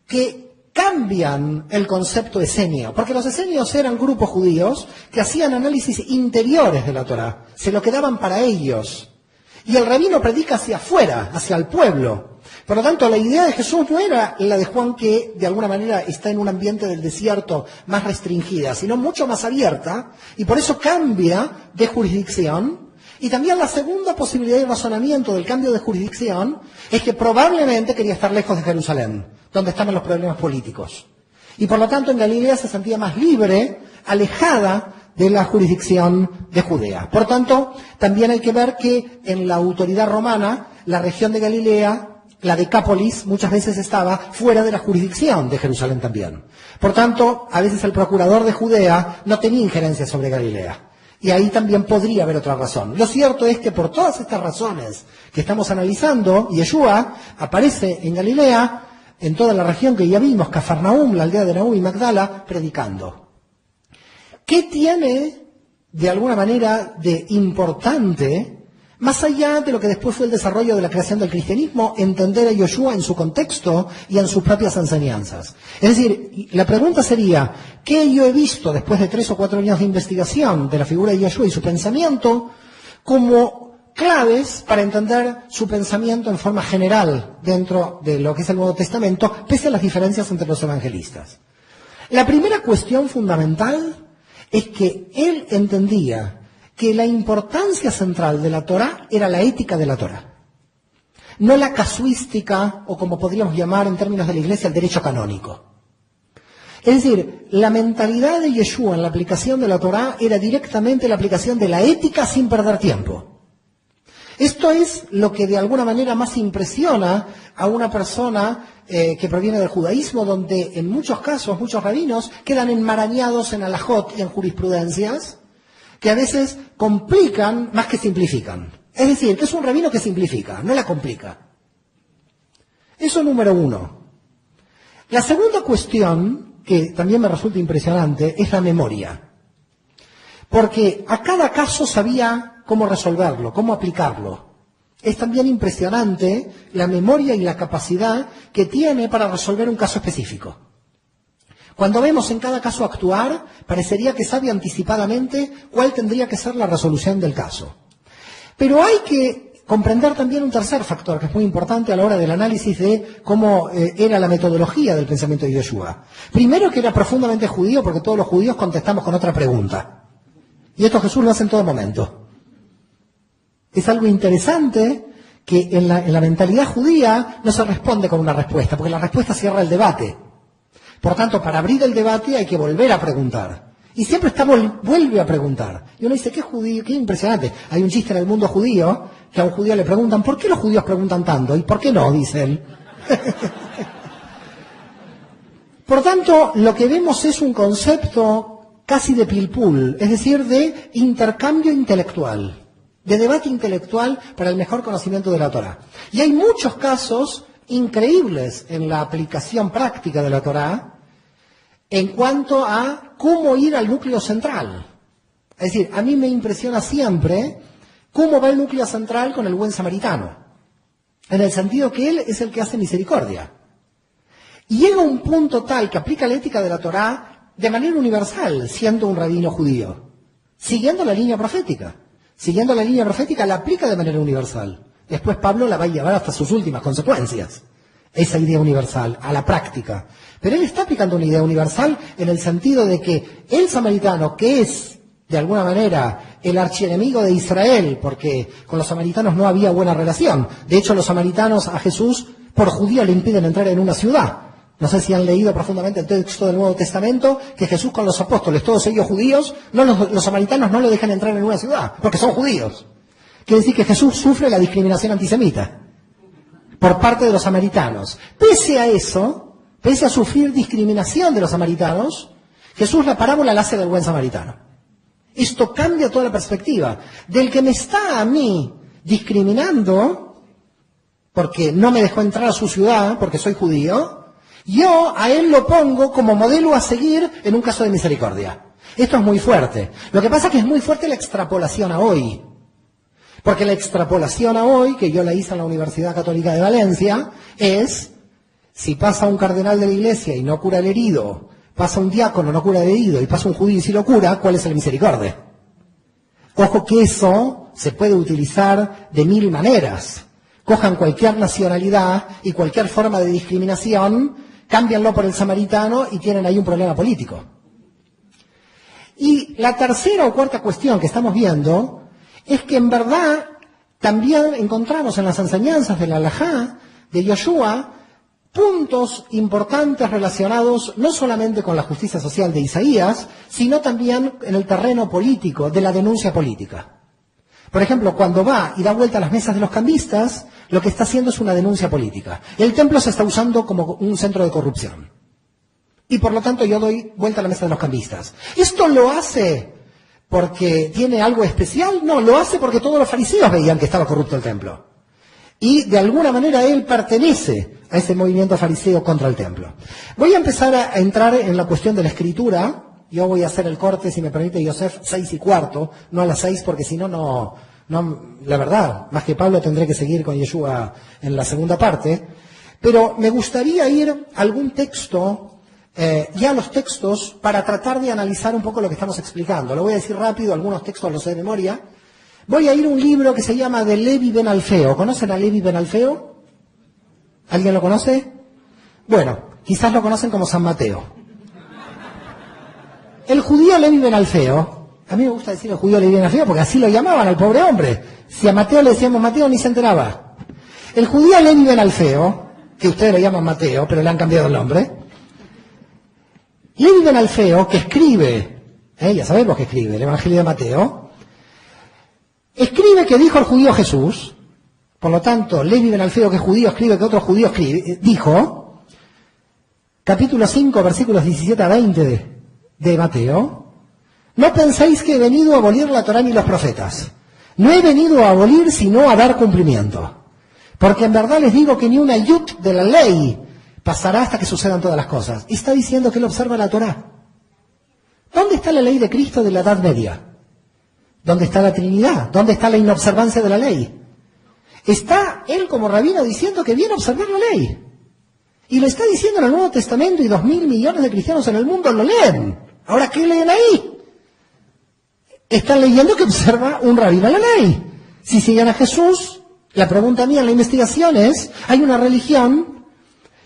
que cambian el concepto esenio. Porque los esenios eran grupos judíos que hacían análisis interiores de la Torá. Se lo quedaban para ellos. Y el rabino predica hacia afuera, hacia el pueblo. Por lo tanto, la idea de Jesús no era la de Juan, que de alguna manera está en un ambiente del desierto más restringida, sino mucho más abierta, y por eso cambia de jurisdicción. Y también la segunda posibilidad de razonamiento del cambio de jurisdicción es que probablemente quería estar lejos de Jerusalén, donde estaban los problemas políticos. Y por lo tanto en Galilea se sentía más libre, alejada de la jurisdicción de Judea. Por tanto, también hay que ver que en la autoridad romana, la región de Galilea, la Decápolis, muchas veces estaba fuera de la jurisdicción de Jerusalén también. Por tanto, a veces el procurador de Judea no tenía injerencia sobre Galilea. Y ahí también podría haber otra razón. Lo cierto es que por todas estas razones que estamos analizando, Yeshua aparece en Galilea, en toda la región que ya vimos, Cafarnaúm, la aldea de Nahum y Magdala, predicando. ¿Qué tiene, de alguna manera, de importante, más allá de lo que después fue el desarrollo de la creación del cristianismo, entender a Yeshua en su contexto y en sus propias enseñanzas? Es decir, la pregunta sería, ¿qué yo he visto después de 3 o 4 años de investigación de la figura de Yeshua y su pensamiento como claves para entender su pensamiento en forma general dentro de lo que es el Nuevo Testamento, pese a las diferencias entre los evangelistas? La primera cuestión fundamental es que él entendía que la importancia central de la Torá era la ética de la Torá, no la casuística, o como podríamos llamar en términos de la Iglesia, el derecho canónico. Es decir, la mentalidad de Yeshua en la aplicación de la Torá era directamente la aplicación de la ética sin perder tiempo. Esto es lo que de alguna manera más impresiona a una persona que proviene del judaísmo, donde en muchos casos, muchos rabinos quedan enmarañados en alajot y en jurisprudencias, que a veces complican más que simplifican. Es decir, que es un rabino que simplifica, no la complica. Eso número uno. La segunda cuestión, que también me resulta impresionante, es la memoria. Porque a cada caso sabía cómo resolverlo, cómo aplicarlo. Es también impresionante la memoria y la capacidad que tiene para resolver un caso específico. Cuando vemos en cada caso actuar, parecería que sabe anticipadamente cuál tendría que ser la resolución del caso. Pero hay que comprender también un tercer factor que es muy importante a la hora del análisis de cómo era la metodología del pensamiento de Yeshua. Primero, que era profundamente judío, porque todos los judíos contestamos con otra pregunta. Y esto Jesús lo hace en todo momento. Es algo interesante que en la mentalidad judía no se responde con una respuesta, porque la respuesta cierra el debate. Por tanto, para abrir el debate hay que volver a preguntar. Y siempre vuelve a preguntar. Y uno dice, qué judío, qué impresionante. Hay un chiste en el mundo judío, que a un judío le preguntan, ¿por qué los judíos preguntan tanto? ¿Y por qué no? Dice él. Por tanto, lo que vemos es un concepto casi de pilpul, es decir, de intercambio intelectual, de debate intelectual para el mejor conocimiento de la Torá. Y hay muchos casos increíbles en la aplicación práctica de la Torá en cuanto a cómo ir al núcleo central. Es decir, a mí me impresiona siempre cómo va el núcleo central con el buen samaritano, en el sentido que él es el que hace misericordia. Y llega un punto tal que aplica la ética de la Torá de manera universal, siendo un rabino judío, siguiendo la línea profética. Siguiendo la línea profética la aplica de manera universal. Después Pablo la va a llevar hasta sus últimas consecuencias, esa idea universal, a la práctica. Pero él está aplicando una idea universal en el sentido de que el samaritano, que es de alguna manera el archienemigo de Israel, porque con los samaritanos no había buena relación. De hecho, los samaritanos a Jesús, por judío, le impiden entrar en una ciudad. No sé si han leído profundamente el texto del Nuevo Testamento, que Jesús con los apóstoles, todos ellos judíos, los samaritanos no lo dejan entrar en una ciudad, porque son judíos. Quiere decir que Jesús sufre la discriminación antisemita por parte de los samaritanos. Pese a eso, pese a sufrir discriminación de los samaritanos, Jesús la parábola la hace del buen samaritano. Esto cambia toda la perspectiva. Del que me está a mí discriminando, porque no me dejó entrar a su ciudad, porque soy judío, yo a él lo pongo como modelo a seguir en un caso de misericordia. Esto es muy fuerte. Lo que pasa es que es muy fuerte la extrapolación a hoy. Porque la extrapolación a hoy, que yo la hice en la Universidad Católica de Valencia, es, si pasa un cardenal de la iglesia y no cura al herido, pasa un diácono, no cura al herido, y pasa un judío y sí lo cura, ¿cuál es el misericordia? Ojo que eso se puede utilizar de mil maneras. Cojan cualquier nacionalidad y cualquier forma de discriminación, cámbianlo por el samaritano y tienen ahí un problema político. Y la tercera o cuarta cuestión que estamos viendo es que en verdad también encontramos en las enseñanzas de la Halajá, de Yoshua, puntos importantes relacionados no solamente con la justicia social de Isaías, sino también en el terreno político, de la denuncia política. Por ejemplo, cuando va y da vuelta a las mesas de los cambistas, lo que está haciendo es una denuncia política. El templo se está usando como un centro de corrupción. Y por lo tanto yo doy vuelta a la mesa de los cambistas. ¿Esto lo hace porque tiene algo especial? No, lo hace porque todos los fariseos veían que estaba corrupto el templo. Y de alguna manera él pertenece a ese movimiento fariseo contra el templo. Voy a empezar a entrar en la cuestión de la escritura. Yo voy a hacer el corte, si me permite, Yosef, 6:15, no a las 6, porque si no, la verdad, más que Pablo tendré que seguir con Yeshua en la segunda parte. Pero me gustaría ir a algún texto, ya a los textos, para tratar de analizar un poco lo que estamos explicando. Lo voy a decir rápido, algunos textos los sé de memoria. Voy a ir a un libro que se llama de Levi Ben Alfeo. ¿Conocen a Levi Ben Alfeo? ¿Alguien lo conoce? Bueno, quizás lo conocen como San Mateo. El judío Levi Ben Alfeo, a mí me gusta decir el judío Levi Ben Alfeo porque así lo llamaban al pobre hombre. Si a Mateo le decíamos Mateo ni se enteraba. El judío Levi Ben Alfeo, que ustedes lo llaman Mateo, pero le han cambiado el nombre. Levi Ben Alfeo, que escribe, ya sabemos que escribe, el Evangelio de Mateo, escribe que dijo el judío Jesús, por lo tanto, Levi Ben Alfeo, que es judío, escribe que otro judío dijo, capítulo 5, versículos 17 a 20 de Mateo, no penséis que he venido a abolir la Torá ni los profetas. No he venido a abolir, sino a dar cumplimiento. Porque en verdad les digo que ni una yut de la ley pasará hasta que sucedan todas las cosas. Y está diciendo que él observa la Torá. ¿Dónde está la ley de Cristo de la Edad Media? ¿Dónde está la Trinidad? ¿Dónde está la inobservancia de la ley? Está él como rabino diciendo que viene a observar la ley. Y lo está diciendo en el Nuevo Testamento y 2.000 millones de cristianos en el mundo lo leen. Ahora, ¿qué leen ahí? Están leyendo que observa un rabino la ley. Si siguen a Jesús, la pregunta mía en la investigación es, hay una religión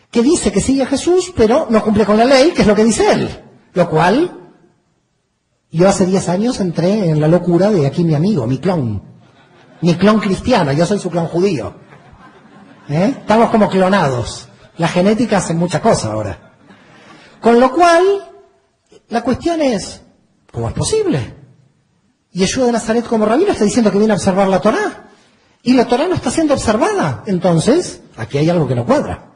que dice que sigue a Jesús, pero no cumple con la ley, que es lo que dice él. Lo cual, yo hace 10 años entré en la locura de aquí mi amigo, mi clon cristiano, yo soy su clon judío. Estamos como clonados. La genética hace mucha cosa ahora. Con lo cual, la cuestión es, ¿cómo es posible? Yeshua de Nazaret como rabino está diciendo que viene a observar la Torá. Y la Torá no está siendo observada. Entonces, aquí hay algo que no cuadra.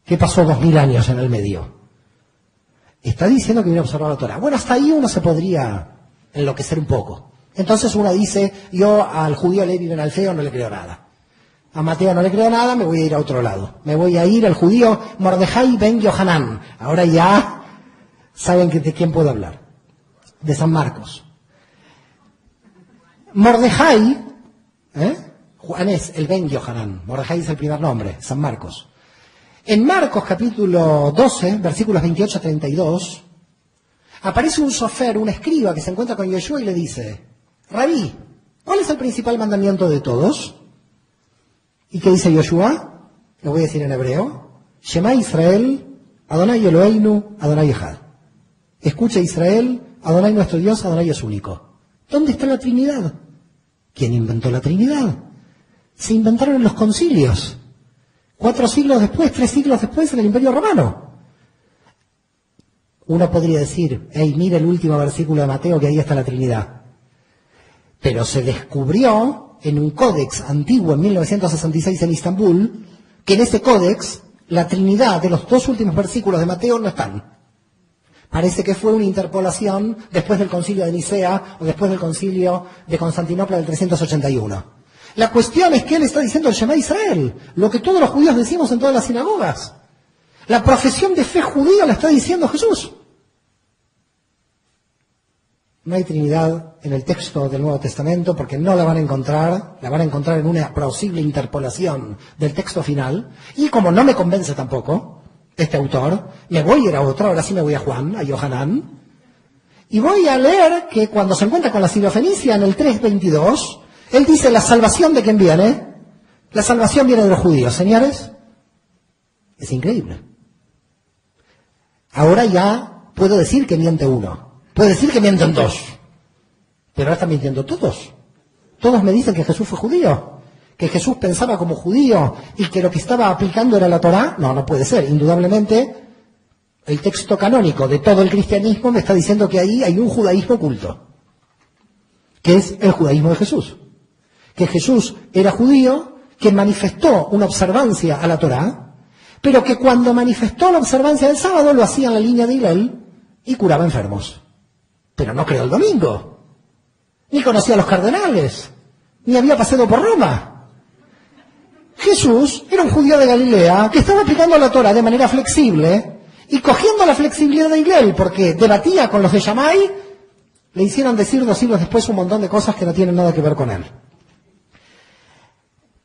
¿Qué pasó 2000 años en el medio? Está diciendo que viene a observar la Torá. Bueno, hasta ahí uno se podría enloquecer un poco. Entonces uno dice, yo al judío Levi Ben Alfeo no le creo nada. A Mateo no le creo nada, me voy a ir a otro lado. Me voy a ir al judío Mordejai Ben Yohanan. Ahora ya saben de quién puedo hablar. De San Marcos. Mordejai, Juan es el Ben Yohanan. Mordejai es el primer nombre, San Marcos. En Marcos capítulo 12, versículos 28 a 32, aparece un sofer, un escriba que se encuentra con Yeshua y le dice, Rabí, ¿cuál es el principal mandamiento de todos? ¿Y qué dice Yeshua? Lo voy a decir en hebreo. Shema Israel, Adonai Eloheinu, Adonai Echad. Escucha Israel, Adonai nuestro Dios, Adonai es único. ¿Dónde está la Trinidad? ¿Quién inventó la Trinidad? Se inventaron en los concilios. 4 siglos después, 3 siglos después, en el Imperio Romano. Uno podría decir, mira el último versículo de Mateo, que ahí está la Trinidad. Pero se descubrió en un códex antiguo en 1966 en Istambul, que en ese códex la Trinidad de los 2 últimos versículos de Mateo no están. Parece que fue una interpolación después del concilio de Nicea o después del concilio de Constantinopla del 381. La cuestión es que él está diciendo el Shema Israel, lo que todos los judíos decimos en todas las sinagogas. La profesión de fe judía la está diciendo Jesús. No hay Trinidad en el texto del Nuevo Testamento porque no la van a encontrar en una posible interpolación del texto final. Y como no me convence tampoco este autor, me voy a ir a otro, ahora sí me voy a Juan, a Yohanan, y voy a leer que cuando se encuentra con la Sirofenicia en el 3:22, él dice, ¿la salvación de quién viene? La salvación viene de los judíos, señores. Es increíble. Ahora ya puedo decir que miente uno. Puedo decir que mienten 2. Pero ahora están mintiendo todos. Todos me dicen que Jesús fue judío. Que Jesús pensaba como judío y que lo que estaba aplicando era la Torá. No, no puede ser. Indudablemente, el texto canónico de todo el cristianismo me está diciendo que ahí hay un judaísmo oculto. Que es el judaísmo de Jesús. Que Jesús era judío, que manifestó una observancia a la Torá, pero que cuando manifestó la observancia del sábado lo hacía en la línea de Hillel y curaba enfermos. Pero no creó el domingo, ni conocía a los cardenales, ni había paseado por Roma. Jesús era un judío de Galilea que estaba aplicando la Torá de manera flexible y cogiendo la flexibilidad de Hillel, porque debatía con los de Shammai, le hicieron decir 2 siglos después un montón de cosas que no tienen nada que ver con él.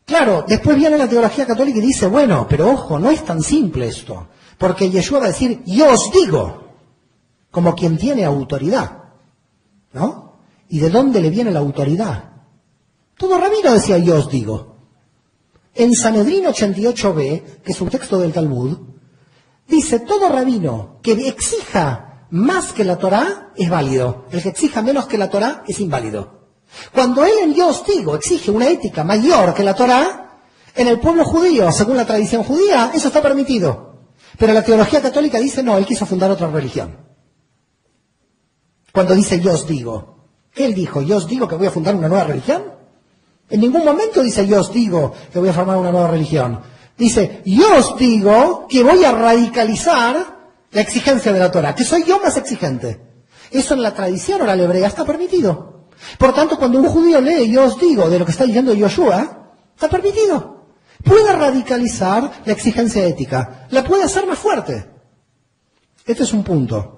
Claro, después viene la teología católica y dice, bueno, pero ojo, no es tan simple esto, porque Yeshua va a decir, yo os digo, como quien tiene autoridad, ¿no? ¿Y de dónde le viene la autoridad? Todo rabino decía, yo os digo. En Sanedrín 88b, que es un texto del Talmud, dice, todo rabino que exija más que la Torá es válido, el que exija menos que la Torá es inválido. Cuando él en yo os digo exige una ética mayor que la Torá, en el pueblo judío, según la tradición judía, eso está permitido. Pero la teología católica dice, no, él quiso fundar otra religión. Cuando dice yo os digo, él dijo, yo os digo que voy a fundar una nueva religión. En ningún momento dice yo os digo que voy a formar una nueva religión. Dice, yo os digo que voy a radicalizar la exigencia de la Torá, que soy yo más exigente. Eso en la tradición oral hebrea está permitido. Por tanto, cuando un judío lee yo os digo de lo que está diciendo Yoshua, está permitido. Puede radicalizar la exigencia ética, la puede hacer más fuerte. Este es un punto.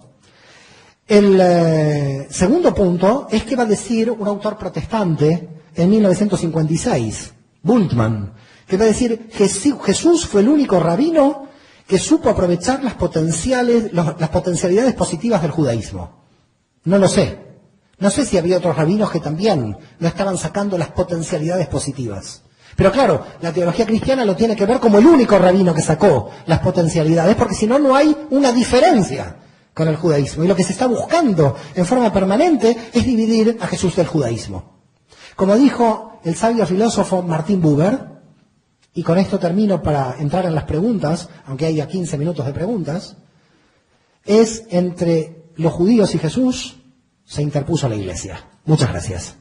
El segundo punto es que va a decir un autor protestante en 1956, Bultmann, que va a decir que Jesús fue el único rabino que supo aprovechar las potencialidades positivas del judaísmo. No lo sé. No sé si había otros rabinos que también no estaban sacando las potencialidades positivas. Pero claro, la teología cristiana lo tiene que ver como el único rabino que sacó las potencialidades, porque si no, no hay una diferencia con el judaísmo. Y lo que se está buscando en forma permanente es dividir a Jesús del judaísmo. Como dijo el sabio filósofo Martin Buber, y con esto termino para entrar en las preguntas, aunque haya 15 minutos de preguntas, es entre los judíos y Jesús se interpuso la Iglesia. Muchas gracias.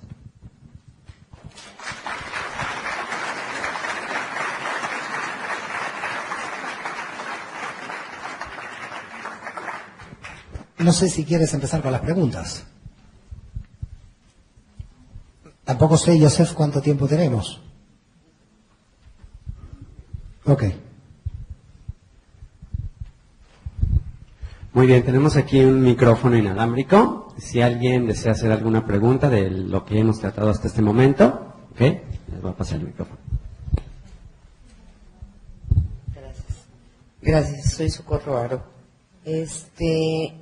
No sé si quieres empezar con las preguntas. Tampoco sé, Yosef, cuánto tiempo tenemos. Ok. Muy bien, tenemos aquí un micrófono inalámbrico. Si alguien desea hacer alguna pregunta de lo que hemos tratado hasta este momento, ¿ok? Les voy a pasar el micrófono. Gracias, soy Socorro Aro.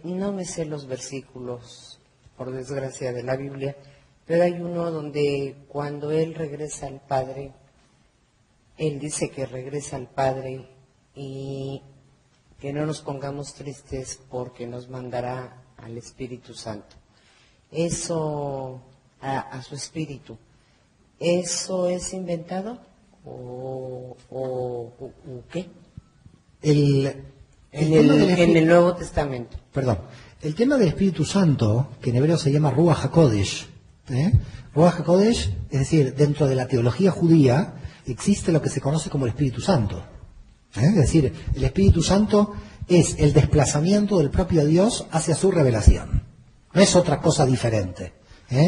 No me sé los versículos, por desgracia, de la Biblia, pero hay uno donde cuando él regresa al Padre, él dice que regresa al Padre y que no nos pongamos tristes porque nos mandará al Espíritu Santo. Eso, a su Espíritu, ¿eso es inventado o qué? En el Nuevo Testamento. Perdón. El tema del Espíritu Santo, que en hebreo se llama Ruach HaKodesh, Ruach HaKodesh, es decir, dentro de la teología judía, existe lo que se conoce como el Espíritu Santo. Es decir, el Espíritu Santo es el desplazamiento del propio Dios hacia su revelación. No es otra cosa diferente.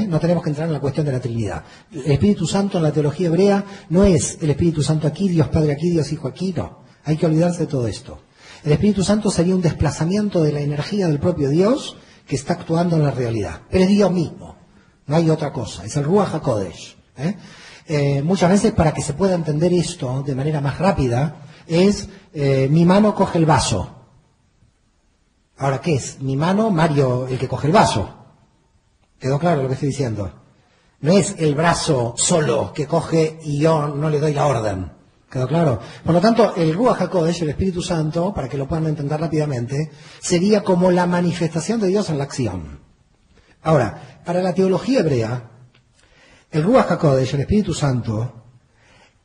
No tenemos que entrar en la cuestión de la Trinidad. El Espíritu Santo en la teología hebrea no es el Espíritu Santo aquí, Dios Padre aquí, Dios Hijo aquí, no. Hay que olvidarse de todo esto. El Espíritu Santo sería un desplazamiento de la energía del propio Dios que está actuando en la realidad. Pero es Dios mismo, no hay otra cosa. Es el Ruach HaKodesh. Muchas veces, para que se pueda entender esto de manera más rápida, es mi mano coge el vaso. Ahora, ¿qué es? Mi mano, Mario, el que coge el vaso. ¿Quedó claro lo que estoy diciendo? No es el brazo solo que coge y yo no le doy la orden. ¿Quedó claro? Por lo tanto, el Ruach HaKodesh, el Espíritu Santo, para que lo puedan entender rápidamente, sería como la manifestación de Dios en la acción. Ahora, para la teología hebrea, el Ruach HaKodesh, el Espíritu Santo,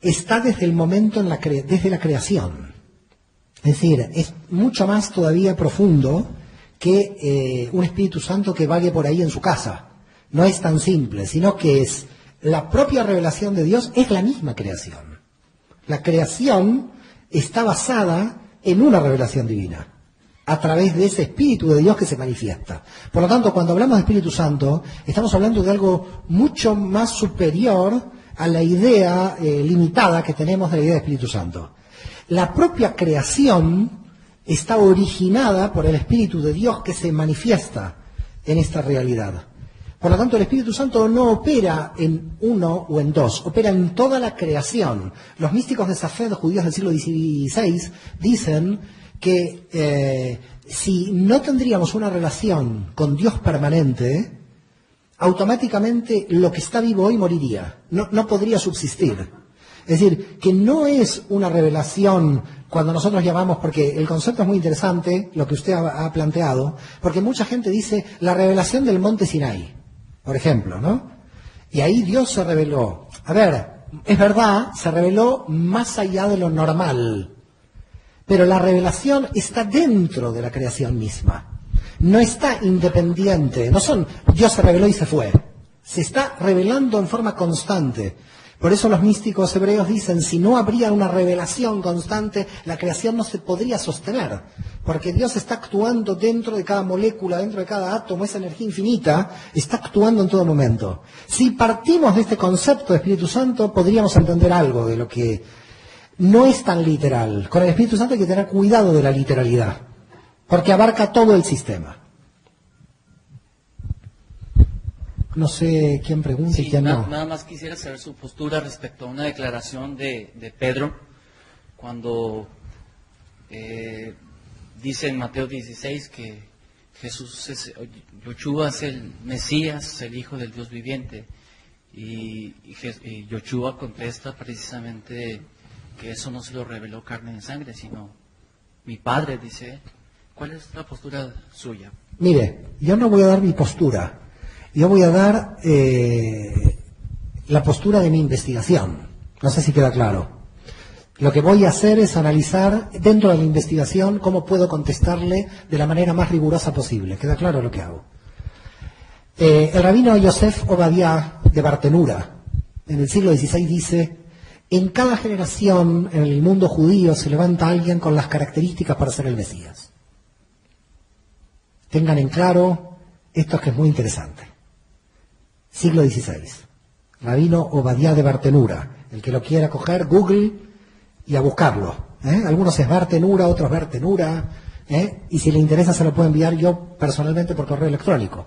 está desde el momento, desde la creación. Es decir, es mucho más todavía profundo que un Espíritu Santo que vague por ahí en su casa. No es tan simple, sino que es la propia revelación de Dios, es la misma creación. La creación está basada en una revelación divina, a través de ese Espíritu de Dios que se manifiesta. Por lo tanto, cuando hablamos de Espíritu Santo, estamos hablando de algo mucho más superior a la idea limitada que tenemos de la idea de Espíritu Santo. La propia creación está originada por el Espíritu de Dios que se manifiesta en esta realidad. Por lo tanto, el Espíritu Santo no opera en uno o en dos, opera en toda la creación. Los místicos de Safed, judíos del siglo XVI, dicen que si no tendríamos una relación con Dios permanente, automáticamente lo que está vivo hoy moriría, no podría subsistir. Es decir, que no es una revelación cuando nosotros llamamos, porque el concepto es muy interesante, lo que usted ha planteado, porque mucha gente dice la revelación del monte Sinai, por ejemplo, ¿no? Y ahí Dios se reveló. A ver, es verdad, se reveló más allá de lo normal, pero la revelación está dentro de la creación misma. No está independiente, no son Dios se reveló y se fue. Se está revelando en forma constante. Por eso los místicos hebreos dicen, si no habría una revelación constante, la creación no se podría sostener, porque Dios está actuando dentro de cada molécula, dentro de cada átomo, esa energía infinita está actuando en todo momento. Si partimos de este concepto de Espíritu Santo, podríamos entender algo de lo que no es tan literal. Con el Espíritu Santo hay que tener cuidado de la literalidad, porque abarca todo el sistema. No sé quién pregunta y quién no. Nada más quisiera saber su postura respecto a una declaración de Pedro cuando dice en Mateo 16 que Yoshua es el Mesías, el Hijo del Dios viviente. Y Yoshua contesta precisamente que eso no se lo reveló carne ni sangre, sino mi Padre, dice. ¿Cuál es la postura suya? Mire, yo no voy a dar mi postura. Yo voy a dar la postura de mi investigación. No sé si queda claro. Lo que voy a hacer es analizar dentro de la investigación cómo puedo contestarle de la manera más rigurosa posible. ¿Queda claro lo que hago? El rabino Yosef Obadiah de Bartenura, en el siglo XVI, dice: en cada generación en el mundo judío se levanta alguien con las características para ser el Mesías. Tengan en claro esto que es muy interesante. Siglo XVI. Rabino Obadiah de Bartenura. El que lo quiera coger, Google y a buscarlo. Algunos es Bartenura, otros Bartenura. Y si le interesa se lo puedo enviar yo personalmente por correo electrónico.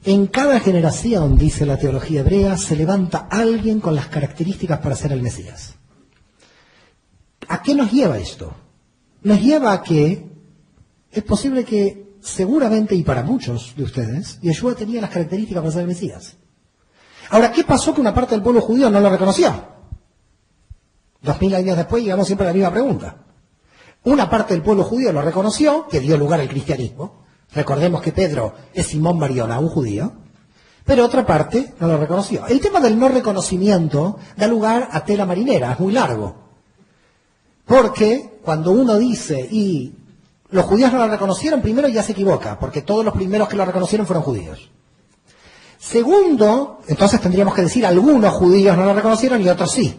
En cada generación, dice la teología hebrea, se levanta alguien con las características para ser el Mesías. ¿A qué nos lleva esto? Nos lleva a que es posible que seguramente, y para muchos de ustedes, Yeshua tenía las características para ser el Mesías. Ahora, ¿qué pasó que una parte del pueblo judío no lo reconoció? 2000 años después llegamos siempre a la misma pregunta. Una parte del pueblo judío lo reconoció, que dio lugar al cristianismo. Recordemos que Pedro es Simón Mariona, un judío. Pero otra parte no lo reconoció. El tema del no reconocimiento da lugar a tela marinera, es muy largo. Porque cuando uno dice, y los judíos no lo reconocieron, primero ya se equivoca, porque todos los primeros que lo reconocieron fueron judíos. Segundo, entonces tendríamos que decir, algunos judíos no lo reconocieron y otros sí.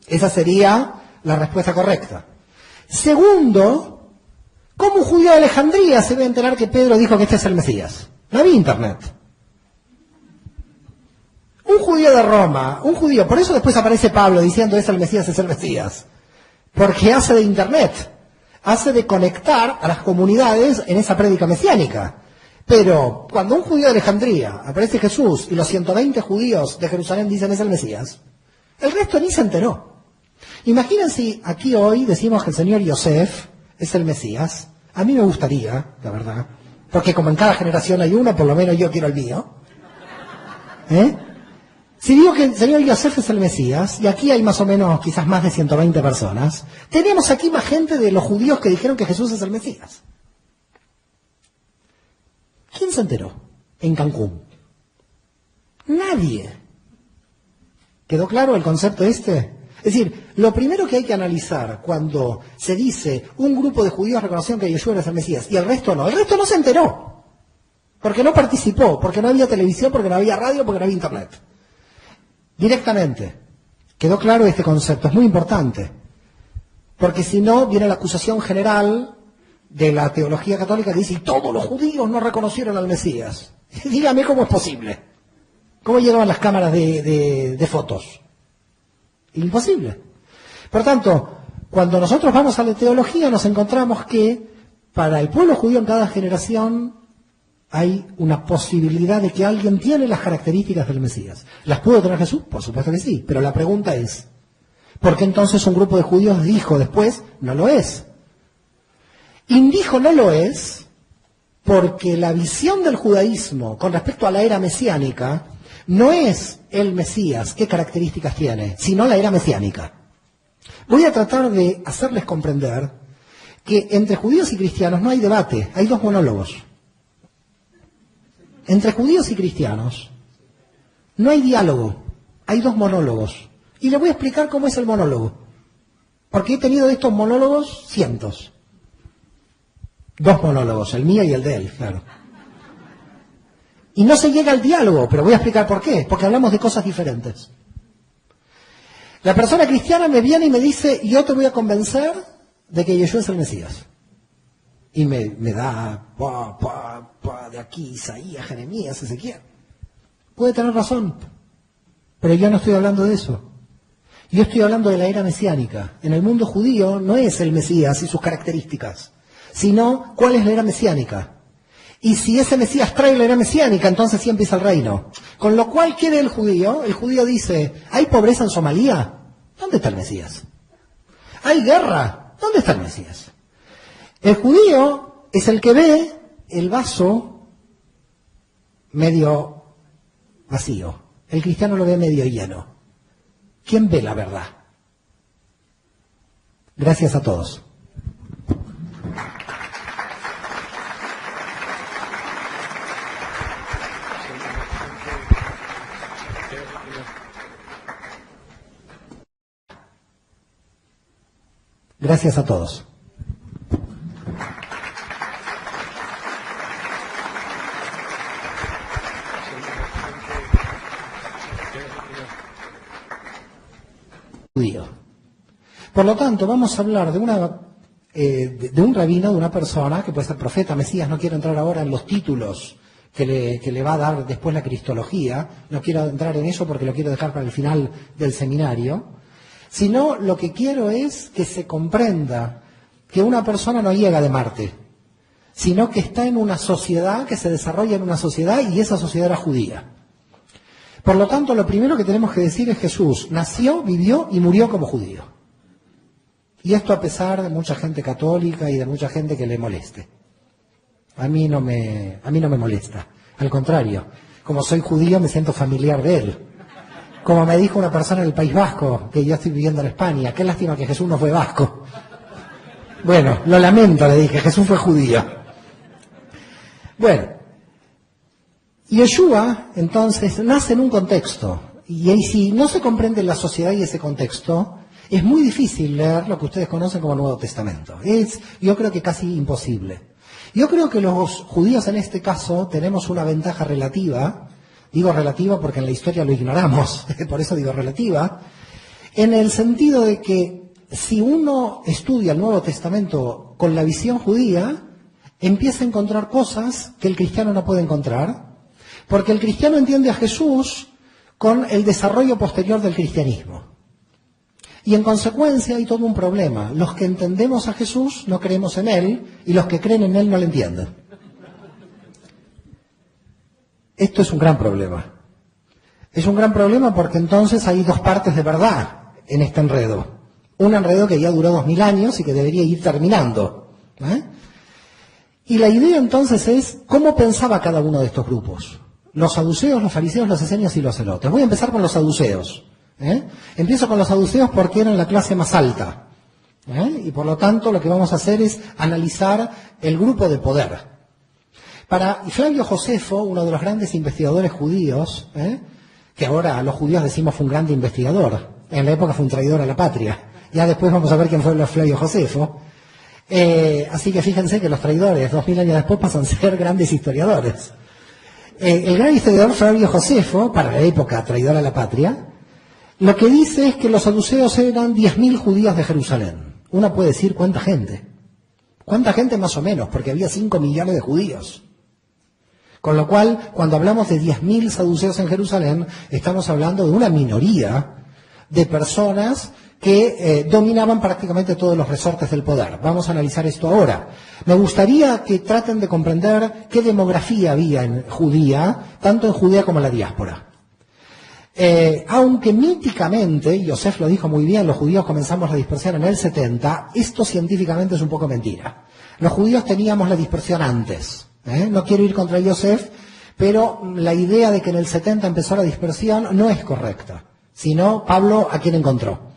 Esa sería la respuesta correcta. Segundo, ¿cómo un judío de Alejandría se va a enterar que Pedro dijo que este es el Mesías? No había internet. Un judío de Roma, un judío, por eso después aparece Pablo diciendo es el Mesías, porque hace de internet, hace de conectar a las comunidades en esa prédica mesiánica. Pero cuando un judío de Alejandría aparece Jesús y los 120 judíos de Jerusalén dicen es el Mesías, el resto ni se enteró. Imaginen si aquí hoy decimos que el señor Yosef es el Mesías. A mí me gustaría, la verdad, porque como en cada generación hay uno, por lo menos yo quiero el mío. Si digo que el señor Yosef es el Mesías, y aquí hay más o menos quizás más de 120 personas, tenemos aquí más gente de los judíos que dijeron que Jesús es el Mesías. ¿Quién se enteró en Cancún? Nadie. ¿Quedó claro el concepto este? Es decir, lo primero que hay que analizar cuando se dice un grupo de judíos reconocieron que Yeshua era el Mesías y el resto no se enteró. Porque no participó, porque no había televisión, porque no había radio, porque no había internet. Directamente. ¿Quedó claro este concepto? Es muy importante. Porque si no, viene la acusación general de la teología católica que dice, y todos los judíos no reconocieron al Mesías. Dígame cómo es posible. ¿Cómo llegaban las cámaras de fotos? Imposible. Por tanto, cuando nosotros vamos a la teología nos encontramos que para el pueblo judío en cada generación hay una posibilidad de que alguien tiene las características del Mesías. ¿Las pudo tener Jesús? Por supuesto que sí, pero la pregunta es, ¿por qué entonces un grupo de judíos dijo después, no lo es? Y dijo no lo es porque la visión del judaísmo con respecto a la era mesiánica no es el Mesías, qué características tiene, sino la era mesiánica. Voy a tratar de hacerles comprender que entre judíos y cristianos no hay debate, hay dos monólogos. Entre judíos y cristianos no hay diálogo, hay dos monólogos. Y les voy a explicar cómo es el monólogo. Porque he tenido de estos monólogos cientos. Dos monólogos, el mío y el de él, claro. Y no se llega al diálogo, pero voy a explicar por qué. Porque hablamos de cosas diferentes. La persona cristiana me viene y me dice, yo te voy a convencer de que Yeshua es el Mesías. Y me da de aquí, Isaías, Jeremías, Ezequiel. Puede tener razón, pero yo no estoy hablando de eso. Yo estoy hablando de la era mesiánica. En el mundo judío no es el Mesías y sus características, sino cuál es la era mesiánica. Y si ese Mesías trae la era mesiánica, entonces sí empieza el reino. Con lo cual, ¿qué ve el judío? El judío dice, ¿hay pobreza en Somalia? ¿Dónde está el Mesías? ¿Hay guerra? ¿Dónde está el Mesías? El judío es el que ve el vaso medio vacío. El cristiano lo ve medio lleno. ¿Quién ve la verdad? Gracias a todos. Gracias a todos. Judío. Por lo tanto, vamos a hablar de una de un rabino, de una persona que puede ser profeta, Mesías. No quiero entrar ahora en los títulos que le va a dar después la cristología, no quiero entrar en eso porque lo quiero dejar para el final del seminario, sino lo que quiero es que se comprenda que una persona no llega de Marte, sino que está en una sociedad, que se desarrolla en una sociedad, y esa sociedad era judía. Por lo tanto, lo primero que tenemos que decir es: Jesús nació, vivió y murió como judío. Y esto a pesar de mucha gente católica y de mucha gente que le moleste. A mí no me molesta. Al contrario, como soy judío me siento familiar de él. Como me dijo una persona en el País Vasco, que yo estoy viviendo en España: qué lástima que Jesús no fue vasco. Bueno, lo lamento, le dije, Jesús fue judío. Bueno, Yeshua entonces nace en un contexto, y ahí si no se comprende la sociedad y ese contexto, es muy difícil leer lo que ustedes conocen como Nuevo Testamento. Es, yo creo que casi imposible. Yo creo que los judíos en este caso tenemos una ventaja relativa, digo relativa porque en la historia lo ignoramos, por eso digo relativa, en el sentido de que si uno estudia el Nuevo Testamento con la visión judía, empieza a encontrar cosas que el cristiano no puede encontrar, porque el cristiano entiende a Jesús con el desarrollo posterior del cristianismo. Y en consecuencia hay todo un problema. Los que entendemos a Jesús no creemos en Él, y los que creen en Él no le entienden. Esto es un gran problema. Es un gran problema porque entonces hay dos partes de verdad en este enredo. Un enredo que ya duró 2000 años y que debería ir terminando. Y la idea entonces es cómo pensaba cada uno de estos grupos. Los saduceos, los fariseos, los esenios y los celotes. Voy a empezar con los saduceos. Empiezo con los saduceos porque eran la clase más alta. Y por lo tanto lo que vamos a hacer es analizar el grupo de poder. Para Flavio Josefo, uno de los grandes investigadores judíos, que ahora los judíos decimos fue un gran investigador, en la época fue un traidor a la patria. Ya después vamos a ver quién fue Flavio Josefo. Así que fíjense que los traidores, 2000 años después, pasan a ser grandes historiadores. El gran historiador Flavio Josefo, para la época traidor a la patria, lo que dice es que los saduceos eran 10.000 judíos de Jerusalén. Uno puede decir, ¿cuánta gente? ¿Cuánta gente más o menos? Porque había 5 millones de judíos. Con lo cual, cuando hablamos de 10.000 saduceos en Jerusalén, estamos hablando de una minoría de personas que dominaban prácticamente todos los resortes del poder. Vamos a analizar esto ahora. Me gustaría que traten de comprender qué demografía había en Judía, tanto en Judea como en la diáspora. Aunque míticamente, Yosef lo dijo muy bien, los judíos comenzamos la dispersión en el 70, esto científicamente es un poco mentira. Los judíos teníamos la dispersión antes. No quiero ir contra Yosef, pero la idea de que en el 70 empezó la dispersión no es correcta, sino Pablo a quien encontró.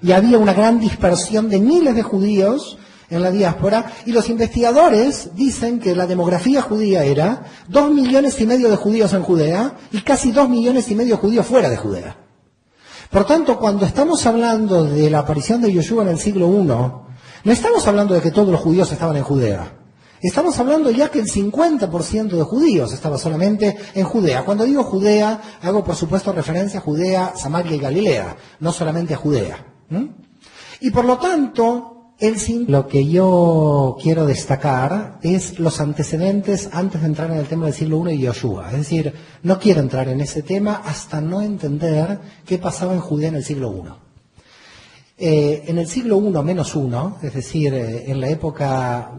Y había una gran dispersión de miles de judíos en la diáspora, y los investigadores dicen que la demografía judía era 2,5 millones de judíos en Judea y casi 2,5 millones de judíos fuera de Judea. Por tanto, cuando estamos hablando de la aparición de Yeshua en el siglo I, no estamos hablando de que todos los judíos estaban en Judea. Estamos hablando ya que el 50% de judíos estaba solamente en Judea. Cuando digo Judea, hago por supuesto referencia a Judea, Samaria y Galilea, no solamente a Judea. Y por lo tanto, lo que yo quiero destacar es los antecedentes antes de entrar en el tema del siglo I y Yeshua. Es decir, no quiero entrar en ese tema hasta no entender qué pasaba en Judea en el siglo I. En el siglo I-1, es decir, en la época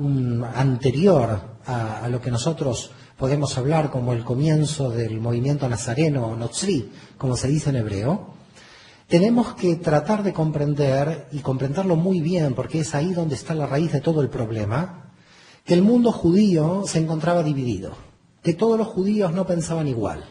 anterior a lo que nosotros podemos hablar como el comienzo del movimiento nazareno, notzri, como se dice en hebreo, tenemos que tratar de comprender, y comprenderlo muy bien, porque es ahí donde está la raíz de todo el problema, que el mundo judío se encontraba dividido, que todos los judíos no pensaban igual,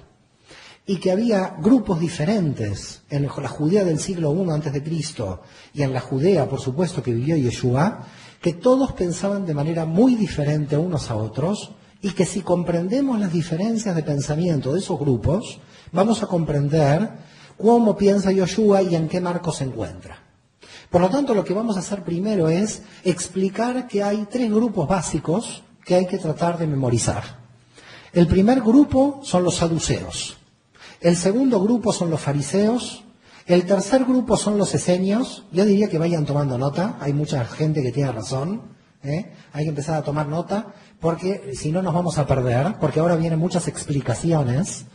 y que había grupos diferentes en la Judea del siglo I antes de Cristo y en la Judea, por supuesto, que vivió Yeshua, que todos pensaban de manera muy diferente unos a otros, y que si comprendemos las diferencias de pensamiento de esos grupos, vamos a comprender cómo piensa Yeshua y en qué marco se encuentra. Por lo tanto, lo que vamos a hacer primero es explicar que hay 3 grupos básicos que hay que tratar de memorizar. El primer grupo son los saduceos. El segundo grupo son los fariseos. El tercer grupo son los esenios. Yo diría que vayan tomando nota. Hay mucha gente que tiene razón. Hay que empezar a tomar nota porque si no nos vamos a perder, porque ahora vienen muchas explicaciones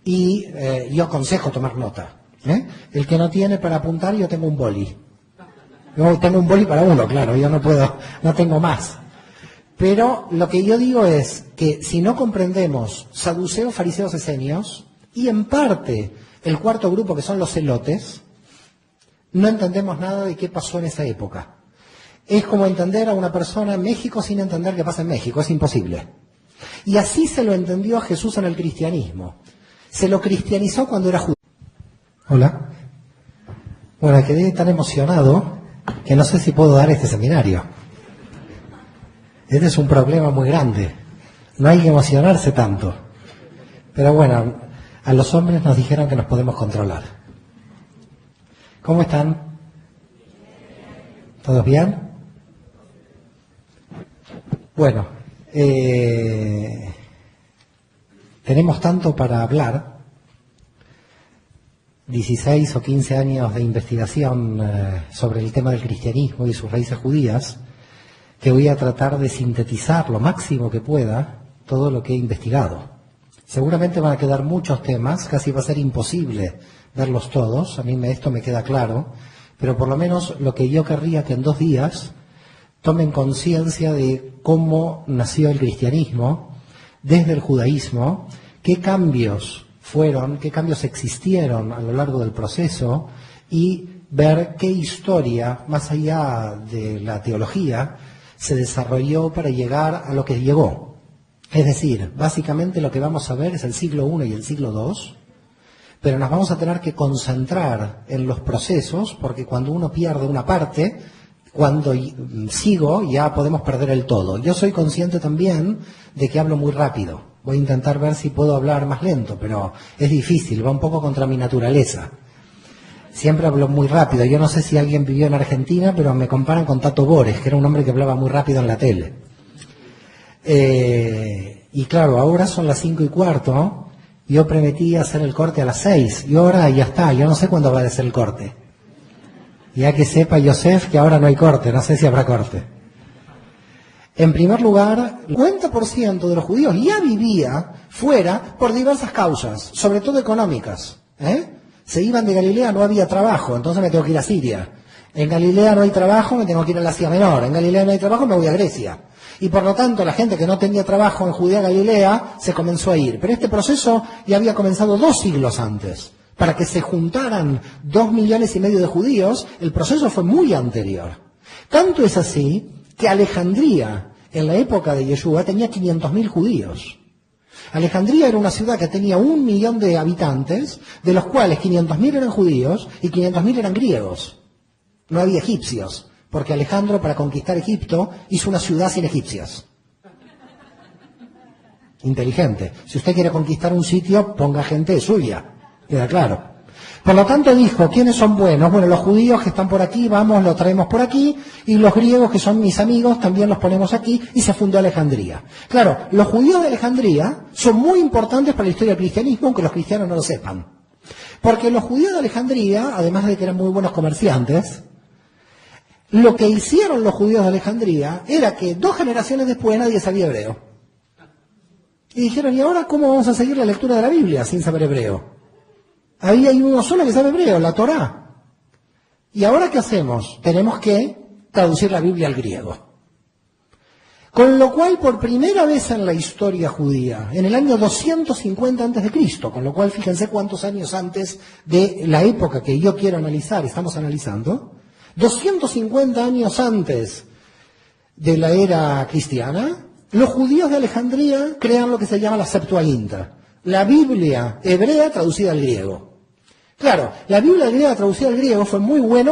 y yo aconsejo tomar nota. El que no tiene para apuntar, yo tengo un boli. Yo tengo un boli para uno, claro, yo no puedo, no tengo más. Pero lo que yo digo es que si no comprendemos saduceos, fariseos, esenios, y en parte el cuarto grupo que son los celotes, no entendemos nada de qué pasó en esa época. Es como entender a una persona en México sin entender qué pasa en México, es imposible. Y así se lo entendió a Jesús en el cristianismo. Se lo cristianizó cuando era judío. Hola. Bueno, quedé tan emocionado que no sé si puedo dar este seminario. Este es un problema muy grande. No hay que emocionarse tanto. Pero bueno, a los hombres nos dijeron que nos podemos controlar. ¿Cómo están? ¿Todos bien? Bueno, tenemos tanto para hablar. 16 o 15 años de investigación sobre el tema del cristianismo y sus raíces judías, que voy a tratar de sintetizar lo máximo que pueda todo lo que he investigado. Seguramente van a quedar muchos temas, casi va a ser imposible verlos todos, a mí esto me queda claro, pero por lo menos lo que yo querría que en 2 días tomen conciencia de cómo nació el cristianismo, desde el judaísmo, qué cambios fueron, qué cambios existieron a lo largo del proceso y ver qué historia, más allá de la teología, se desarrolló para llegar a lo que llegó. Es decir, básicamente lo que vamos a ver es el siglo I y el siglo II, pero nos vamos a tener que concentrar en los procesos, porque cuando uno pierde una parte, cuando sigo ya podemos perder el todo. Yo soy consciente también de que hablo muy rápido. Voy a intentar ver si puedo hablar más lento, pero es difícil, va un poco contra mi naturaleza. Siempre hablo muy rápido. Yo no sé si alguien vivió en Argentina, pero me comparan con Tato Bores, que era un hombre que hablaba muy rápido en la tele. Y claro, ahora son las 5:15, ¿no? Yo prometí hacer el corte a las 6, y ahora ya está, yo no sé cuándo va a ser el corte. Ya que sepa Yosef que ahora no hay corte, no sé si habrá corte. En primer lugar, el 50% de los judíos ya vivía fuera por diversas causas, sobre todo económicas. Se iban de Galilea, no había trabajo, entonces me tengo que ir a Siria. En Galilea no hay trabajo, me tengo que ir a la Asia Menor. En Galilea no hay trabajo, me voy a Grecia. Y por lo tanto, la gente que no tenía trabajo en Judea Galilea se comenzó a ir. Pero este proceso ya había comenzado 2 siglos antes. Para que se juntaran 2,5 millones de judíos, el proceso fue muy anterior. Tanto es así que Alejandría, en la época de Yeshua, tenía 500.000 judíos. Alejandría era una ciudad que tenía 1 millón de habitantes, de los cuales 500.000 eran judíos y 500.000 eran griegos. No había egipcios, porque Alejandro, para conquistar Egipto, hizo una ciudad sin egipcios. Inteligente. Si usted quiere conquistar un sitio, ponga gente suya. Queda claro. Por lo tanto dijo, ¿quiénes son buenos? Bueno, los judíos que están por aquí, vamos, los traemos por aquí, y los griegos que son mis amigos, también los ponemos aquí, y se fundó Alejandría. Claro, los judíos de Alejandría son muy importantes para la historia del cristianismo, aunque los cristianos no lo sepan. Porque los judíos de Alejandría, además de que eran muy buenos comerciantes, lo que hicieron los judíos de Alejandría era que 2 generaciones después nadie sabía hebreo. Y dijeron, ¿y ahora cómo vamos a seguir la lectura de la Biblia sin saber hebreo? Ahí hay uno solo que sabe hebreo, la Torá. ¿Y ahora qué hacemos? Tenemos que traducir la Biblia al griego. Con lo cual, por primera vez en la historia judía, en el año 250 a.C., con lo cual fíjense cuántos años antes de la época que yo quiero analizar, estamos analizando, 250 años antes de la era cristiana, los judíos de Alejandría crean lo que se llama la Septuaginta, la Biblia hebrea traducida al griego. Claro, la Biblia griega traducida al griego fue muy bueno